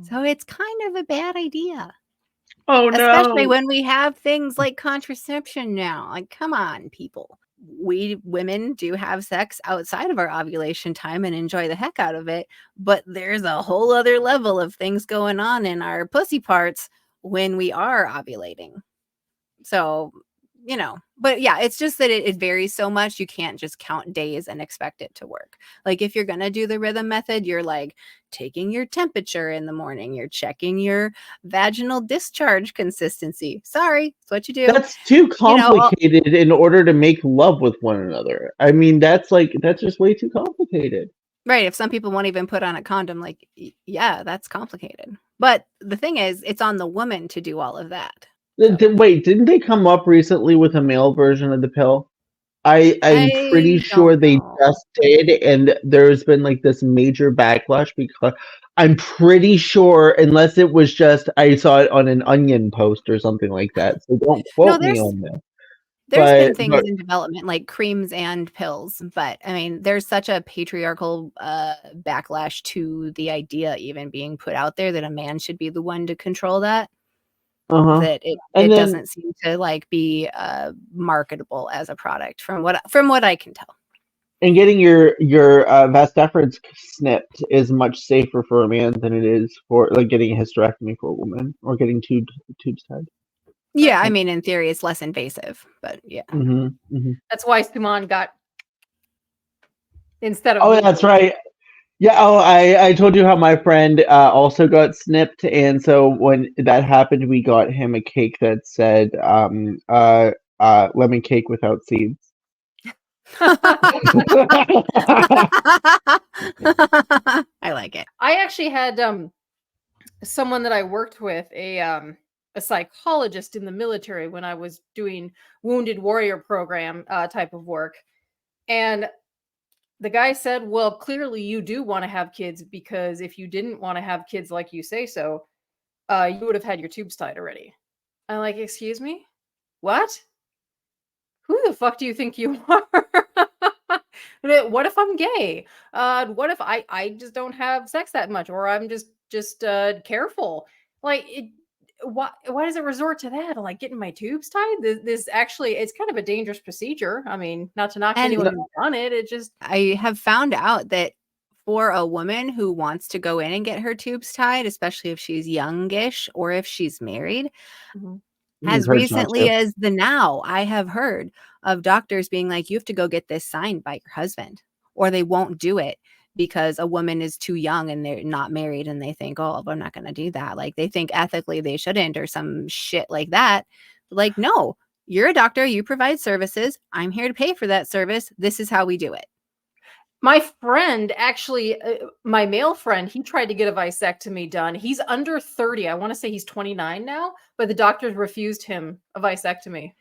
Speaker 3: So it's kind of a bad idea.
Speaker 2: Oh no.
Speaker 3: Especially when we have things like contraception now. Like, come on, people. We women do have sex outside of our ovulation time and enjoy the heck out of it, but there's a whole other level of things going on in our pussy parts when we are ovulating. So, but yeah, it's just that it varies so much. You can't just count days and expect it to work. Like if you're going to do the rhythm method, you're like taking your temperature in the morning. You're checking your vaginal discharge consistency. Sorry, that's what you do.
Speaker 2: That's too complicated in order to make love with one another. I mean, that's just way too complicated.
Speaker 3: Right. If some people won't even put on a condom, like, yeah, that's complicated. But the thing is, it's on the woman to do all of that.
Speaker 2: Wait, didn't they come up recently with a male version of the pill? I'm pretty sure they just did, and there's been like this major backlash because I'm pretty sure, unless it was just I saw it on an Onion post or something like that. So don't quote me on that.
Speaker 3: There's been things in development like creams and pills, but I mean, there's such a patriarchal backlash to the idea even being put out there that a man should be the one to control that. That it doesn't seem to like be marketable as a product from what I can tell.
Speaker 2: And getting your vas deferens snipped is much safer for a man than it is for like getting a hysterectomy for a woman or getting tubes tied.
Speaker 3: Yeah, I mean, in theory, it's less invasive, but yeah.
Speaker 1: That's why Suman got instead of.
Speaker 2: Oh, that's right. Yeah. Oh, I told you how my friend also got snipped, and so when that happened, we got him a cake that said lemon cake without seeds.
Speaker 3: I like it.
Speaker 1: I actually had someone that I worked with, a psychologist in the military when I was doing wounded warrior program type of work. And the guy said, "Well, clearly you do want to have kids, because if you didn't want to have kids like you say so, you would have had your tubes tied already." I'm like, "Excuse me? What? Who the fuck do you think you are?" What if I'm gay? What if I just don't have sex that much, or I'm just careful? Like, why does it resort to that? Like getting my tubes tied? This actually, it's kind of a dangerous procedure. I mean, not to knock
Speaker 3: And
Speaker 1: anyone who's done it. It just
Speaker 3: I have found out that for a woman who wants to go in and get her tubes tied, especially if she's youngish or if she's married,
Speaker 1: Mhm.
Speaker 3: as
Speaker 2: Encouraged not
Speaker 3: recently
Speaker 2: to.
Speaker 3: as the now, I have heard of doctors being like, you have to go get this signed by your husband, or they won't do it because a woman is too young and they're not married and they think, oh, I'm not going to do that. Like they think ethically they shouldn't, or some shit like that. Like, no, you're a doctor, you provide services. I'm here to pay for that service. This is how we do it.
Speaker 1: my friend, actually, my male friend, he tried to get a vasectomy done. He's under 30. I want to say he's 29 now, but the doctors refused him a vasectomy.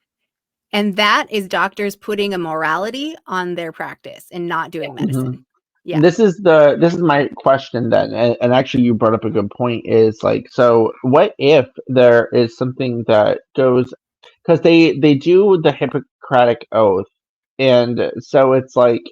Speaker 3: And that is doctors putting a morality on their practice and not doing medicine. Yeah.
Speaker 2: This is my question then, and actually you brought up a good point, is like, so what if there is something that goes, because they do the Hippocratic oath, and so it's like,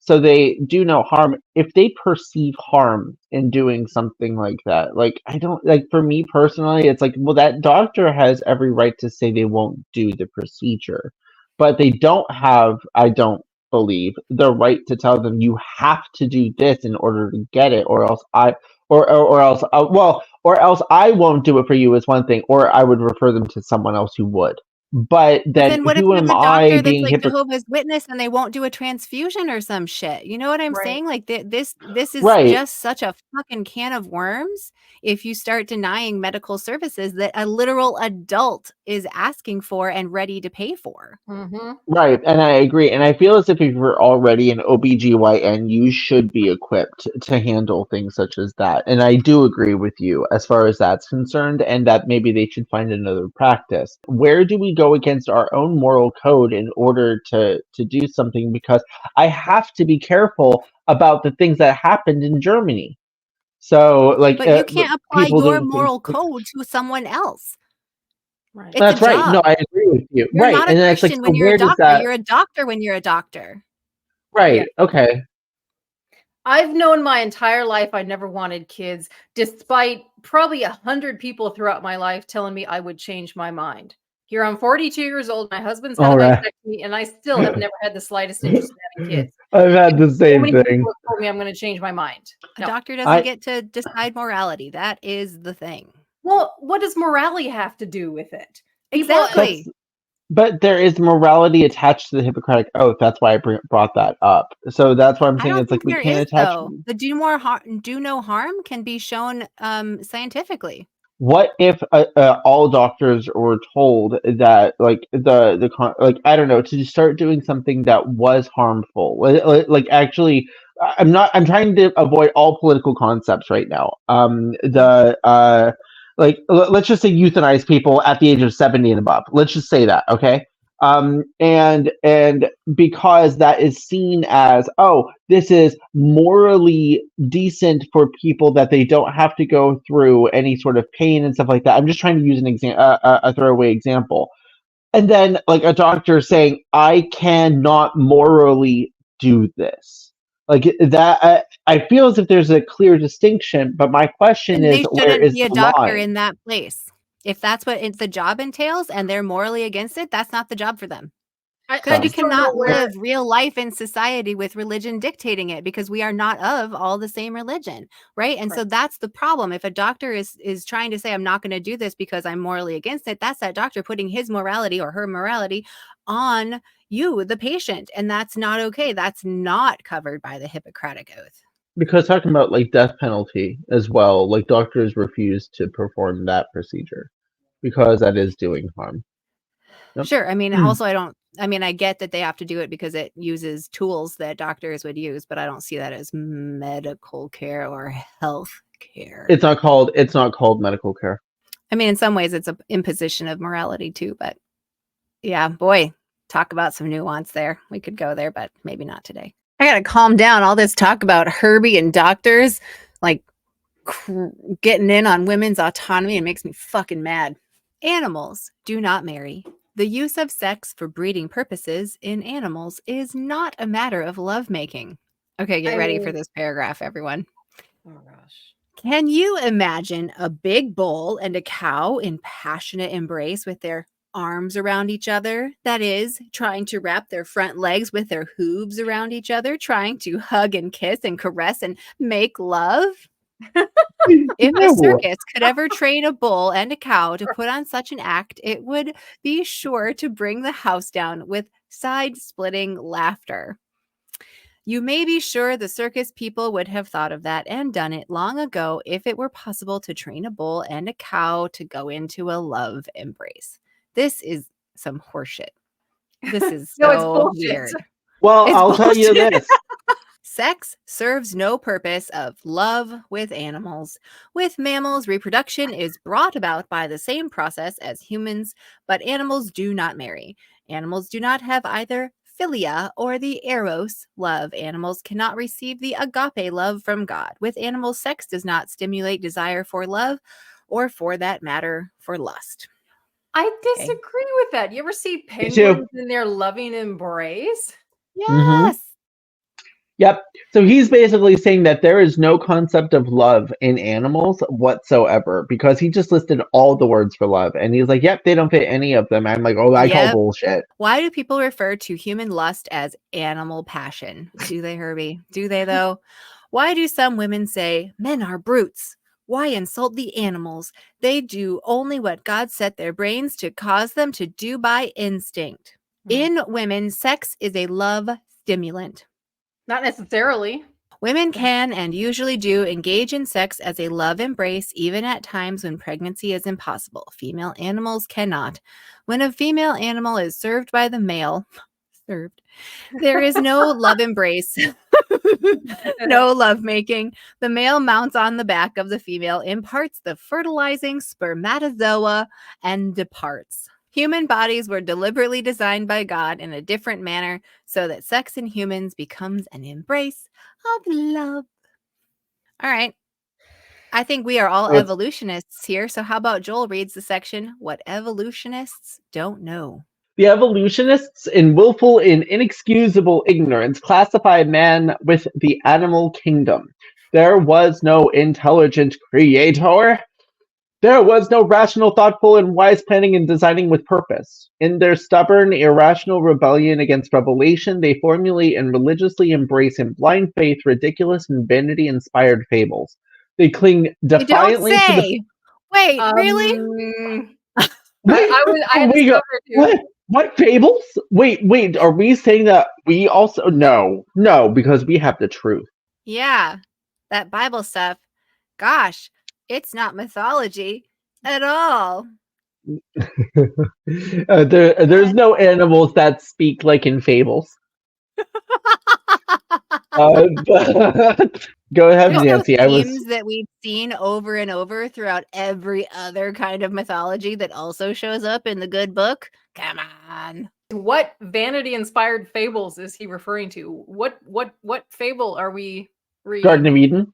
Speaker 2: so they do no harm. If they perceive harm in doing something like that, like, I don't, like, for me personally, it's like, well, that doctor has every right to say they won't do the procedure, but they don't have, I don't believe, the right to tell them you have to do this in order to get it, or else I, or else, or else I won't do it for you is one thing, or I would refer them to someone else who would. But
Speaker 3: But
Speaker 2: then
Speaker 3: then what if
Speaker 2: who
Speaker 3: you have
Speaker 2: am
Speaker 3: a
Speaker 2: I
Speaker 3: doctor that's
Speaker 2: being
Speaker 3: like
Speaker 2: hypocritical?
Speaker 3: Jehovah's Witness and they won't do a transfusion or some shit? You know what I'm
Speaker 1: Right.
Speaker 3: saying? Like this is
Speaker 2: Right.
Speaker 3: just such a fucking can of worms if you start denying medical services that a literal adult is asking for and ready to pay for.
Speaker 1: Mm-hmm.
Speaker 2: Right, and I agree. And I feel as if you're already an OBGYN, you should be equipped to handle things such as that. And I do agree with you as far as that's concerned, and that maybe they should find another practice. Where do we go against our own moral code in order to do something? Because I have to be careful about the things that happened in Germany. So, like,
Speaker 3: But you can't apply
Speaker 2: people
Speaker 3: your
Speaker 2: doing things.
Speaker 3: moral code to someone else.
Speaker 1: Right.
Speaker 3: It's a
Speaker 2: That's right. No,
Speaker 3: job.
Speaker 2: I agree with you.
Speaker 3: You're
Speaker 2: Right,
Speaker 3: not a
Speaker 2: and then it's like,
Speaker 3: Christian
Speaker 2: so
Speaker 3: when you're a
Speaker 2: where does
Speaker 3: doctor.
Speaker 2: that?
Speaker 3: You're a doctor when you're a doctor.
Speaker 2: Right. Okay.
Speaker 1: I've known my entire life I never wanted kids, despite probably 100 people throughout my life telling me I would change my mind. Here I'm 42 years old. My husband's had
Speaker 2: All
Speaker 1: a
Speaker 2: right.
Speaker 1: vasectomy, and I still have never had the slightest interest in having kids.
Speaker 2: I've had the
Speaker 1: So
Speaker 2: same
Speaker 1: many people
Speaker 2: thing.
Speaker 1: have told me I'm going to change my mind.
Speaker 3: A
Speaker 1: No.
Speaker 3: doctor doesn't
Speaker 2: I
Speaker 3: get to decide morality. That is the thing.
Speaker 1: Well, what does morality have to do with it? People,
Speaker 3: Exactly.
Speaker 2: but there is morality attached to the Hippocratic Oath. That's why I brought that up. So that's why I'm
Speaker 3: I
Speaker 2: saying
Speaker 3: don't
Speaker 2: it's like
Speaker 3: think
Speaker 2: we
Speaker 3: there
Speaker 2: can't
Speaker 3: is
Speaker 2: attach.
Speaker 3: though. The do no harm can be shown scientifically.
Speaker 2: What if all doctors were told that, like, like, I don't know, to start doing something that was harmful? Like, actually, I'm trying to avoid all political concepts right now. Like, let's just say euthanize people at the age of 70 and above. Let's just say that, okay? And because that is seen as, oh, this is morally decent for people, that they don't have to go through any sort of pain and stuff like that. I'm just trying to use an a throwaway example. And then, like, a doctor saying, I cannot morally do this. Like that, I feel as if there's a clear distinction, but my question
Speaker 3: And
Speaker 2: is,
Speaker 3: they
Speaker 2: where
Speaker 3: shouldn't
Speaker 2: is
Speaker 3: be a
Speaker 2: the
Speaker 3: doctor
Speaker 2: line?
Speaker 3: in that place. If that's what the job entails and they're morally against it, that's not the job for them.
Speaker 1: I
Speaker 3: Because you
Speaker 1: just don't know
Speaker 3: cannot
Speaker 1: where.
Speaker 3: live real life in society with religion dictating it, because we are not of all the same religion, right? And so that's the problem. If a doctor is trying to say, I'm not going to do this because I'm morally against it, that's that doctor putting his morality or her morality on you, the patient. And that's not okay. That's not covered by the Hippocratic Oath.
Speaker 2: Because talking about, like, death penalty as well, like, doctors refuse to perform that procedure because that is doing harm. Yep.
Speaker 3: Sure. I mean, also, I get that they have to do it because it uses tools that doctors would use, but I don't see that as medical care or health care.
Speaker 2: It's not called medical care.
Speaker 3: I mean, in some ways, it's an imposition of morality too. But yeah, boy, talk about some nuance there. We could go there, but maybe not today. I gotta calm down. All this talk about Herbie and doctors, like getting in on women's autonomy, it makes me fucking mad. Animals do not marry. The use of sex for breeding purposes in animals is not a matter of lovemaking. Okay, get ready for this paragraph, everyone.
Speaker 1: Oh gosh.
Speaker 3: Can you imagine a big bull and a cow in passionate embrace with their arms around each other? That is, trying to wrap their front legs with their hooves around each other, trying to hug and kiss and caress and make love? If a circus could ever train a bull and a cow to put on such an act, it would be sure to bring the house down with side-splitting laughter. You may be sure the circus people would have thought of that and done it long ago if it were possible to train a bull and a cow to go into a love embrace. This is some horseshit. This is so weird.
Speaker 2: Well, I'll tell you this.
Speaker 3: Sex serves no purpose of love with animals. With mammals, reproduction is brought about by the same process as humans, but animals do not marry. Animals do not have either philia or the eros love. Animals cannot receive the agape love from God. With animals, sex does not stimulate desire for love or, for that matter, for lust.
Speaker 1: I disagree with that. You ever see penguins in their loving embrace?
Speaker 3: Yes.
Speaker 2: Mm-hmm. Yep. So he's basically saying that there is no concept of love in animals whatsoever because he just listed all the words for love. And he's like, yep, they don't fit any of them. I'm like, oh, I call bullshit.
Speaker 3: Why do people refer to human lust as animal passion? Do they, Herbie? Do they, though? Why do some women say men are brutes? Why insult the animals? They do only what God set their brains to cause them to do by instinct. In women, sex is a love stimulant.
Speaker 1: Not necessarily.
Speaker 3: Women can and usually do engage in sex as a love embrace, even at times when pregnancy is impossible. Female animals cannot. When a female animal is served by the male, there is no love embrace, no love making. The male mounts on the back of the female, imparts the fertilizing spermatozoa, and departs. Human bodies were deliberately designed by God in a different manner so that sex in humans becomes an embrace of love. All right. I think we are all evolutionists here. So how about Joel reads the section, What Evolutionists Don't Know.
Speaker 2: The evolutionists, in willful and inexcusable ignorance, classify man with the animal kingdom. There was no intelligent creator. There was no rational, thoughtful, and wise planning and designing with purpose. In their stubborn, irrational rebellion against revelation, they formulate and religiously embrace in blind faith ridiculous and vanity-inspired fables. They cling defiantly to the...
Speaker 3: Wait, really?
Speaker 2: What fables? Wait, are we saying that we also... No, because we have the truth.
Speaker 3: Yeah, that Bible stuff. Gosh. It's not mythology at all.
Speaker 2: There's no animals that speak like in fables. Go ahead, Nancy.
Speaker 3: Themes that we've seen over and over throughout every other kind of mythology that also shows up in the good book. Come on.
Speaker 1: What vanity-inspired fables is he referring to? What fable are we reading?
Speaker 2: Garden of Eden.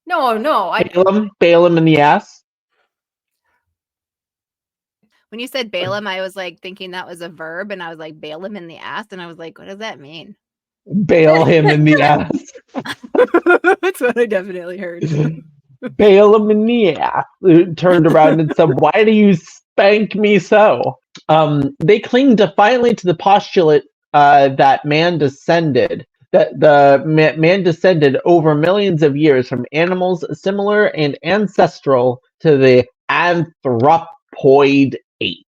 Speaker 1: No.
Speaker 2: Balaam in the ass.
Speaker 3: When you said Balaam, I was like thinking that was a verb, and I was like, Balaam in the ass, and I was like, what does that mean?
Speaker 2: Bail him in the ass.
Speaker 3: That's what I definitely heard.
Speaker 2: Balaam in the ass. Turned around and said, why do you spank me so? They cling defiantly to the postulate that man descended. That the man descended over millions of years from animals similar and ancestral to the anthropoid ape.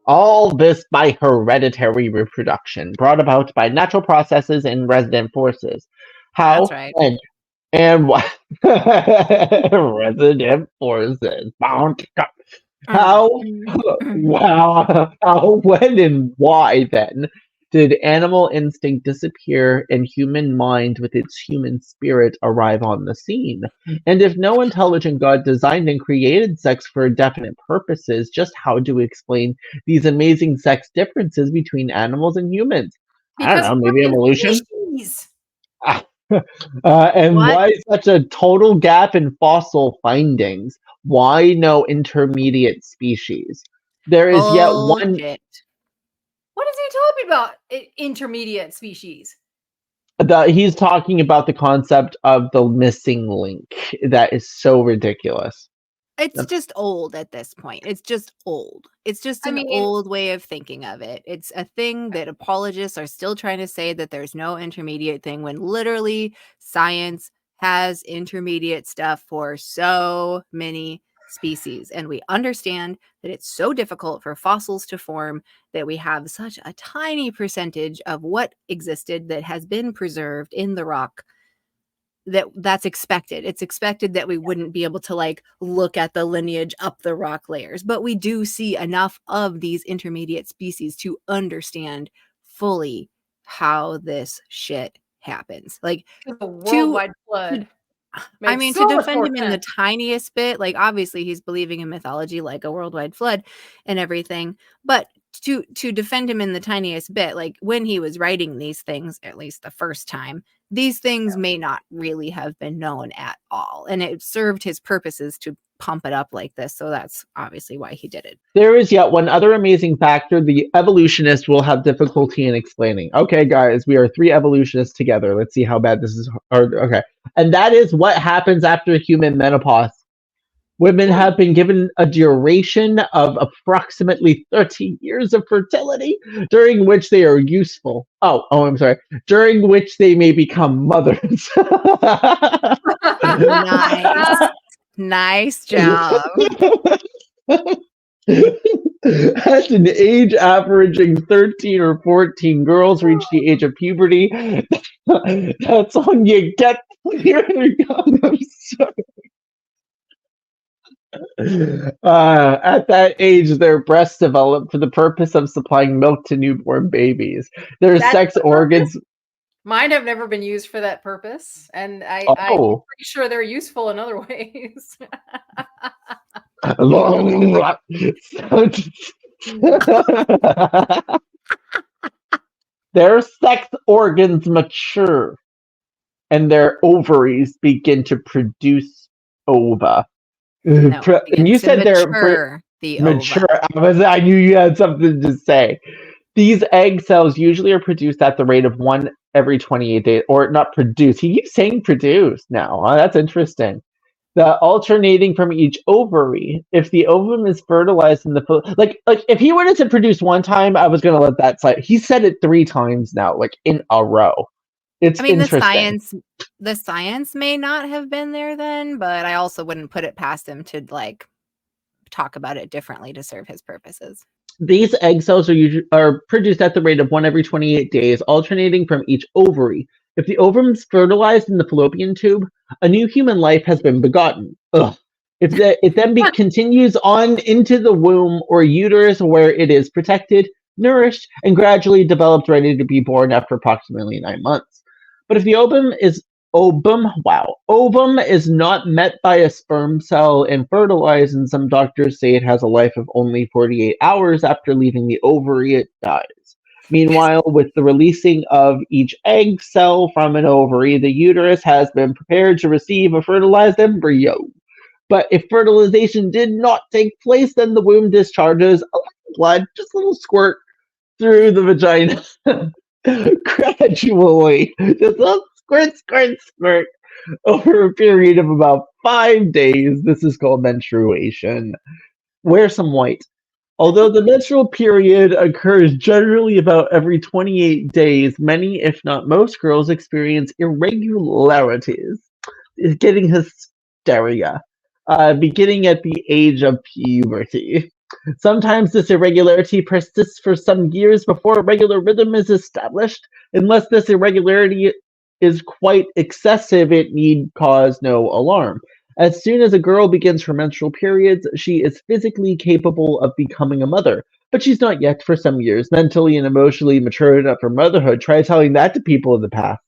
Speaker 2: All this by hereditary reproduction, brought about by natural processes and resident forces. How?
Speaker 3: That's right.
Speaker 2: And what? Resident forces. How, wow, how, when, and why then did animal instinct disappear and human mind with its human spirit arrive on the scene? And if no intelligent God designed and created sex for definite purposes, just how do we explain these amazing sex differences between animals and humans? I don't
Speaker 1: Because
Speaker 2: know, maybe evolution?
Speaker 1: species.
Speaker 2: And
Speaker 3: What?
Speaker 2: why such a total gap in fossil findings? Why no intermediate species? There is yet one.
Speaker 3: Bullshit.
Speaker 1: What is he talking about? Intermediate species.
Speaker 2: He's talking about the concept of the missing link. That is so ridiculous.
Speaker 3: It's just old at this point. It's just old. It's just
Speaker 1: I
Speaker 3: an
Speaker 1: mean-
Speaker 3: old way of thinking of it. It's a thing that apologists are still trying to say that there's no intermediate thing when literally science has intermediate stuff for so many species. And we understand that it's so difficult for fossils to form that we have such a tiny percentage of what existed that has been preserved in the rock that's expected. It's expected that we wouldn't be able to like look at the lineage up the rock layers, but we do see enough of these intermediate species to understand fully how this shit happens. Like
Speaker 1: The worldwide flood.
Speaker 3: I
Speaker 1: Makes
Speaker 3: mean,
Speaker 1: so
Speaker 3: to
Speaker 1: much
Speaker 3: defend
Speaker 1: more
Speaker 3: him in the
Speaker 1: sense.
Speaker 3: tiniest bit, like obviously he's believing in mythology like a worldwide flood and everything, but to defend him in the tiniest bit, like when he was writing these things, at least the first time, these things may not really have been known at all, and it served his purposes to pump it up like this, so that's obviously why he did it.
Speaker 2: There is yet one other amazing factor the evolutionist will have difficulty in explaining. Okay, guys, we are three evolutionists together. Let's see how bad this is hard. Okay. And that is what happens after human menopause. Women have been given a duration of approximately 30 years of fertility, during which they are useful. I'm sorry. During which they may become mothers.
Speaker 3: Nice job.
Speaker 2: At an age averaging 13 or 14, girls reach the age of puberty. That's all you get when you're young. I'm sorry. At that age, their breasts develop for the purpose of supplying milk to newborn babies. Their sex organs.
Speaker 1: Mine have never been used for that purpose, and I'm
Speaker 2: Oh.
Speaker 1: pretty sure they're useful in other ways.
Speaker 2: Their sex organs mature, and their ovaries begin to produce ova.
Speaker 3: No,
Speaker 2: And you said they're
Speaker 3: mature.
Speaker 2: I knew you had something to say. These egg cells usually are produced at the rate of 1 every 28 days, or not produced. He keeps saying produce now. Oh, that's interesting. The alternating from each ovary. If the ovum is fertilized in the like if he wanted to produce one time, I was gonna let that slide. He said it 3 times now, like in a row. It's interesting.
Speaker 3: The science may not have been there then, but I also wouldn't put it past him to like talk about it differently to serve his purposes.
Speaker 2: These egg cells are produced at the rate of 1 every 28 days, alternating from each ovary. If the ovum is fertilized in the fallopian tube, a new human life has been begotten. Ugh. It then continues on into the womb or uterus, where it is protected, nourished, and gradually developed, ready to be born after approximately 9 months. But if the ovum is not met by a sperm cell and fertilized, and some doctors say it has a life of only 48 hours after leaving the ovary, it dies. Meanwhile, with the releasing of each egg cell from an ovary, the uterus has been prepared to receive a fertilized embryo. But if fertilization did not take place, then the womb discharges a little blood, just a little squirt, through the vagina. Gradually, just a squirt, over a period of about 5 days. This is called menstruation. Wear some white. Although the menstrual period occurs generally about every 28 days, many, if not most, girls experience irregularities, getting hysteria, beginning at the age of puberty. Sometimes this irregularity persists for some years before a regular rhythm is established. Unless this irregularity is quite excessive, it need cause no alarm. As soon as a girl begins her menstrual periods, she is physically capable of becoming a mother. But she's not yet for some years, mentally and emotionally mature enough for motherhood. Try telling that to people in the past.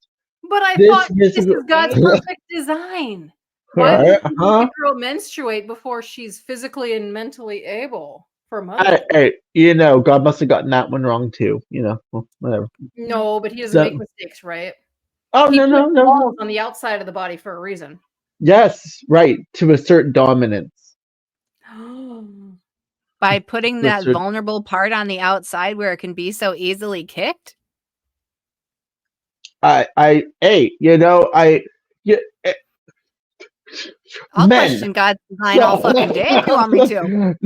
Speaker 1: But I
Speaker 2: This
Speaker 1: thought this is
Speaker 2: physical-
Speaker 1: God's perfect design. Why would you
Speaker 2: Huh?
Speaker 1: make a girl menstruate before she's physically and mentally able for motherhood?
Speaker 2: Hey, God must have gotten that one wrong too. Well, whatever.
Speaker 1: No, but he doesn't make mistakes, right?
Speaker 2: Oh,
Speaker 1: He
Speaker 2: no.
Speaker 1: put balls on the outside of the body for a reason.
Speaker 2: Yes, right. To assert dominance.
Speaker 3: By putting that
Speaker 2: Assert-
Speaker 3: vulnerable part on the outside where it can be so easily kicked?
Speaker 2: I'll
Speaker 3: question God's design all fucking day if you want me to.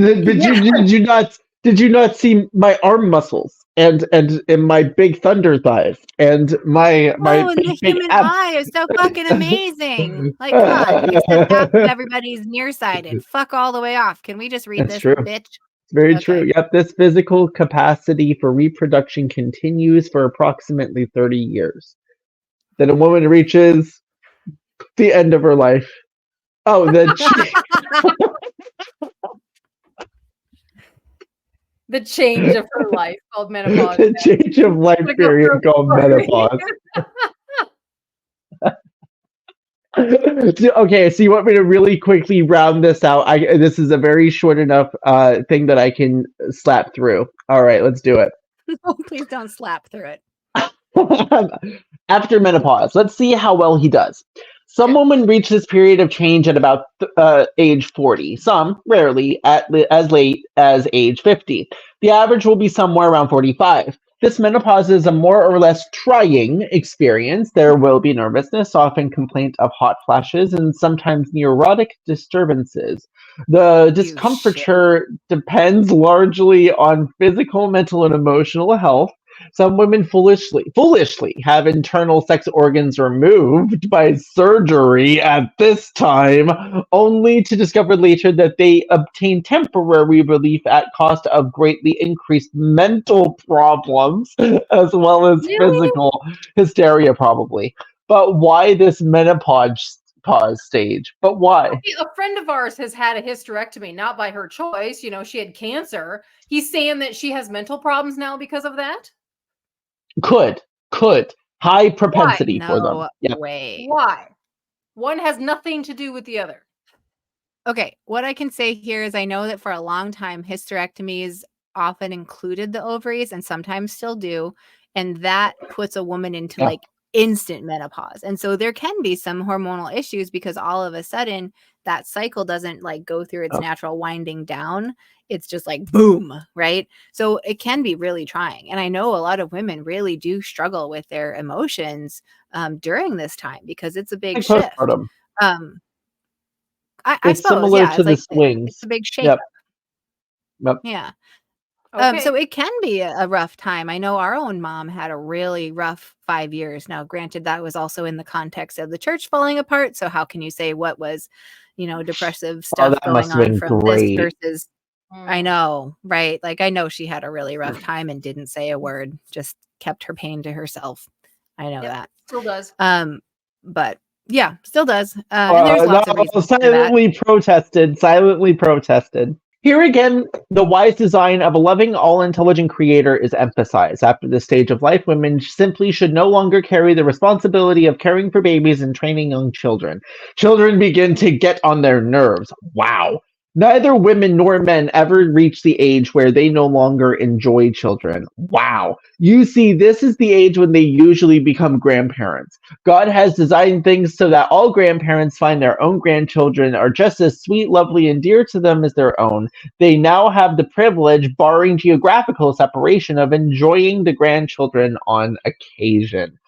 Speaker 2: Did you not see my arm muscles and my big thunder thighs and my
Speaker 3: Oh, and the
Speaker 2: big
Speaker 3: human
Speaker 2: abs?
Speaker 3: eye is so fucking amazing. Like, come on, except half of everybody's nearsighted. Fuck all the way off. Can we just read
Speaker 2: That's
Speaker 3: this,
Speaker 2: true.
Speaker 3: bitch?
Speaker 2: It's very true. Yep, this physical capacity for reproduction continues for approximately 30 years. Then a woman reaches the end of her life. Oh, the
Speaker 1: change of her life called menopause.
Speaker 2: the change of life period called menopause. Okay, so you want me to really quickly round this out? This is a very short enough thing that I can slap through. All right, let's do it.
Speaker 3: No, please don't slap through it.
Speaker 2: After menopause, let's see how well he does. Some women reach this period of change at about age 40. Some, rarely, as late as age 50. The average will be somewhere around 45. This menopause is a more or less trying experience. There will be nervousness, often complaint of hot flashes, and sometimes neurotic disturbances. The discomfiture depends largely on physical, mental, and emotional health. Some women foolishly have internal sex organs removed by surgery at this time, only to discover later that they obtain temporary relief at cost of greatly increased mental problems as well as physical hysteria, probably. But why this menopause stage? But why?
Speaker 1: A friend of ours has had a hysterectomy, not by her choice. She had cancer. He's saying that she has mental problems now because of that?
Speaker 2: Could. High propensity for them.
Speaker 3: No way.
Speaker 1: Why? One has nothing to do with the other.
Speaker 3: Okay, what I can say here is I know that for a long time, hysterectomies often included the ovaries and sometimes still do. And that puts a woman into like instant menopause. And so there can be some hormonal issues because all of a sudden that cycle doesn't like go through its natural winding down. It's just like boom, right? So it can be really trying. And I know a lot of women really do struggle with their emotions during this time because it's a big shift. I suppose,
Speaker 2: similar to the swings.
Speaker 3: It's a big shake.
Speaker 2: Yep.
Speaker 3: Yeah.
Speaker 1: Okay.
Speaker 3: So it can be a rough time. I know our own mom had a really rough 5 years. Now, granted, that was also in the context of the church falling apart. So how can you say what was, depressive stuff going on from this versus? I know, right? Like I know she had a really rough time and didn't say a word, just kept her pain to herself. I know that.
Speaker 1: Still does.
Speaker 3: But yeah, still does. And there's lots of reasons
Speaker 2: silently protested. Here again, the wise design of a loving, all-intelligent creator is emphasized. After this stage of life, women simply should no longer carry the responsibility of caring for babies and training young children. Children begin to get on their nerves. Wow. Neither women nor men ever reach the age where they no longer enjoy children. Wow. You see, this is the age when they usually become grandparents. God has designed things so that all grandparents find their own grandchildren are just as sweet, lovely, and dear to them as their own. They now have the privilege, barring geographical separation, of enjoying the grandchildren on occasion.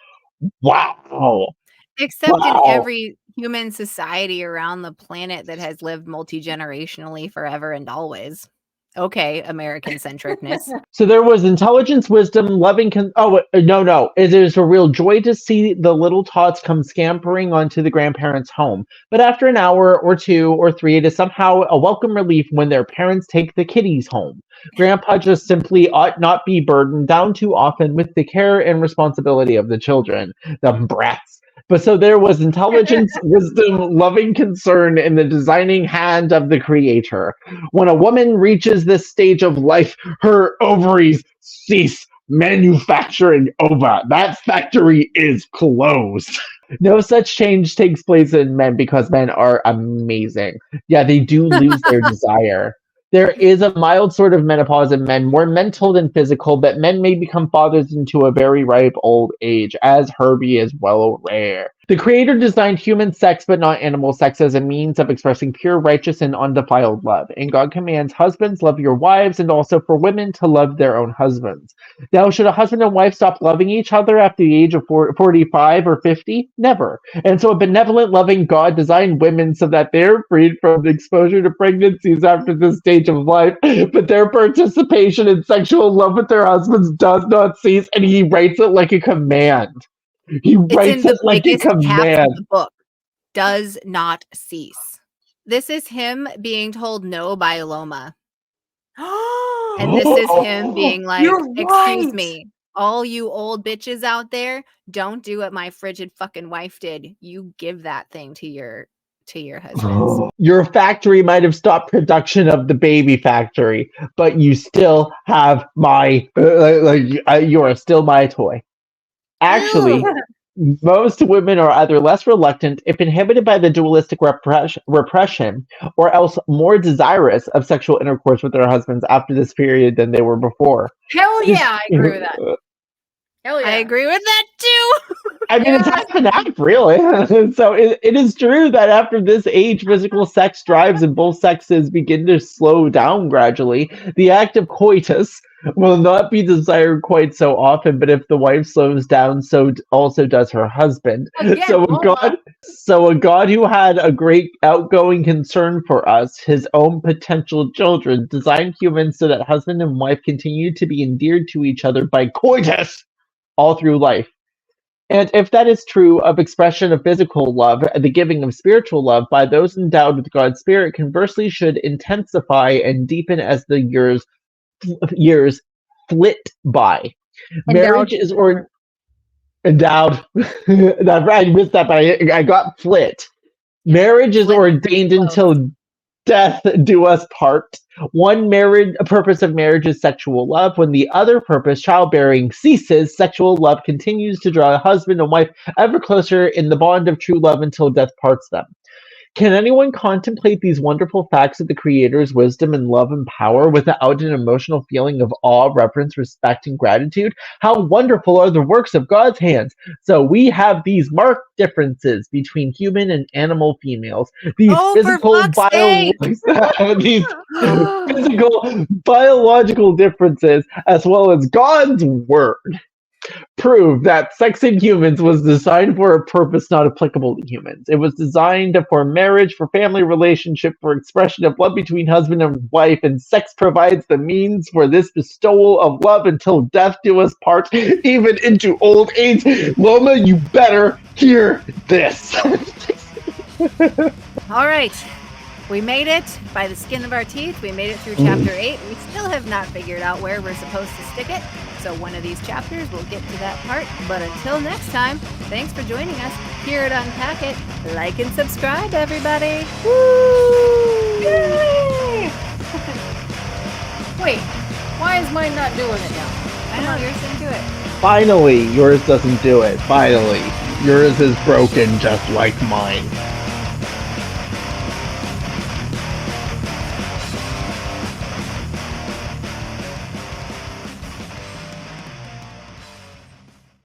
Speaker 2: Wow.
Speaker 3: Except in every human society around the planet that has lived multi-generationally forever and always. Okay, American centricness.
Speaker 2: So there was intelligence, wisdom, loving. No. It is a real joy to see the little tots come scampering onto the grandparents' home. But after an hour or 2 or 3, it is somehow a welcome relief when their parents take the kiddies home. Grandpa just simply ought not be burdened down too often with the care and responsibility of the children. The brats. But so there was intelligence, wisdom, loving concern in the designing hand of the creator. When a woman reaches this stage of life, her ovaries cease manufacturing ova. That factory is closed. No such change takes place in men because men are amazing. Yeah, they do lose their desire. There is a mild sort of menopause in men, more mental than physical, but men may become fathers into a very ripe old age, as Herbie is well aware. The creator designed human sex but not animal sex as a means of expressing pure, righteous, and undefiled love. And God commands husbands, love your wives, and also for women to love their own husbands. Now, should a husband and wife stop loving each other after the age of 45 or 50? Never. And so a benevolent, loving God designed women so that they're freed from the exposure to pregnancies after this stage of life, but their participation in sexual love with their husbands does not cease, and he writes it like a command. He writes it like a command.
Speaker 3: The book does not cease. This is him being told no by Loma. And this is him being like, excuse me, all you old bitches out there, don't do what my frigid fucking wife did. You give that thing to your husbands.
Speaker 2: Your factory might have stopped production of the baby factory, but you still have my, you are still my toy. Actually, most women are either less reluctant, if inhibited by the dualistic repression, or else more desirous of sexual intercourse with their husbands after this period than they were before.
Speaker 1: Hell yeah, I agree with that. Hell yeah.
Speaker 3: I agree with that too.
Speaker 2: I mean, it's half and half, really. So it is true that after this age, physical sex drives in both sexes begin to slow down gradually. The act of coitus will not be desired quite so often, but if the wife slows down, so also does her husband.
Speaker 1: Again,
Speaker 2: so a God who had a great outgoing concern for us, his own potential children, designed humans so that husband and wife continue to be endeared to each other by coitus all through life. And if that is true of expression of physical love, the giving of spiritual love by those endowed with God's Spirit conversely should intensify and deepen as the years flit by. Marriage is endowed. I missed that, but I got flit. Marriage is ordained until death do us part. One purpose of marriage is sexual love. When the other purpose, childbearing, ceases, sexual love continues to draw husband and wife ever closer in the bond of true love until death parts them. Can anyone contemplate these wonderful facts of the Creator's wisdom and love and power without an emotional feeling of awe, reverence, respect, and gratitude? How wonderful are the works of God's hands! So we have these marked differences between human and animal females. These physical biological differences, as well as God's word, prove that sex in humans was designed for a purpose not applicable to humans. It was designed for marriage, for family relationship, for expression of love between husband and wife, and sex provides the means for this bestowal of love until death do us part, even into old age. Loma, you better hear this.
Speaker 3: All right. We made it by the skin of our teeth. We made it through chapter 8. We still have not figured out where we're supposed to stick it. So one of these chapters, we'll get to that part. But until next time, thanks for joining us here at Unpack It. Like and subscribe, everybody.
Speaker 1: Woo! Yay! Wait, why is mine not doing it now?
Speaker 3: I know, yours didn't do it.
Speaker 2: Finally, yours doesn't do it. Finally. Yours is broken just like mine.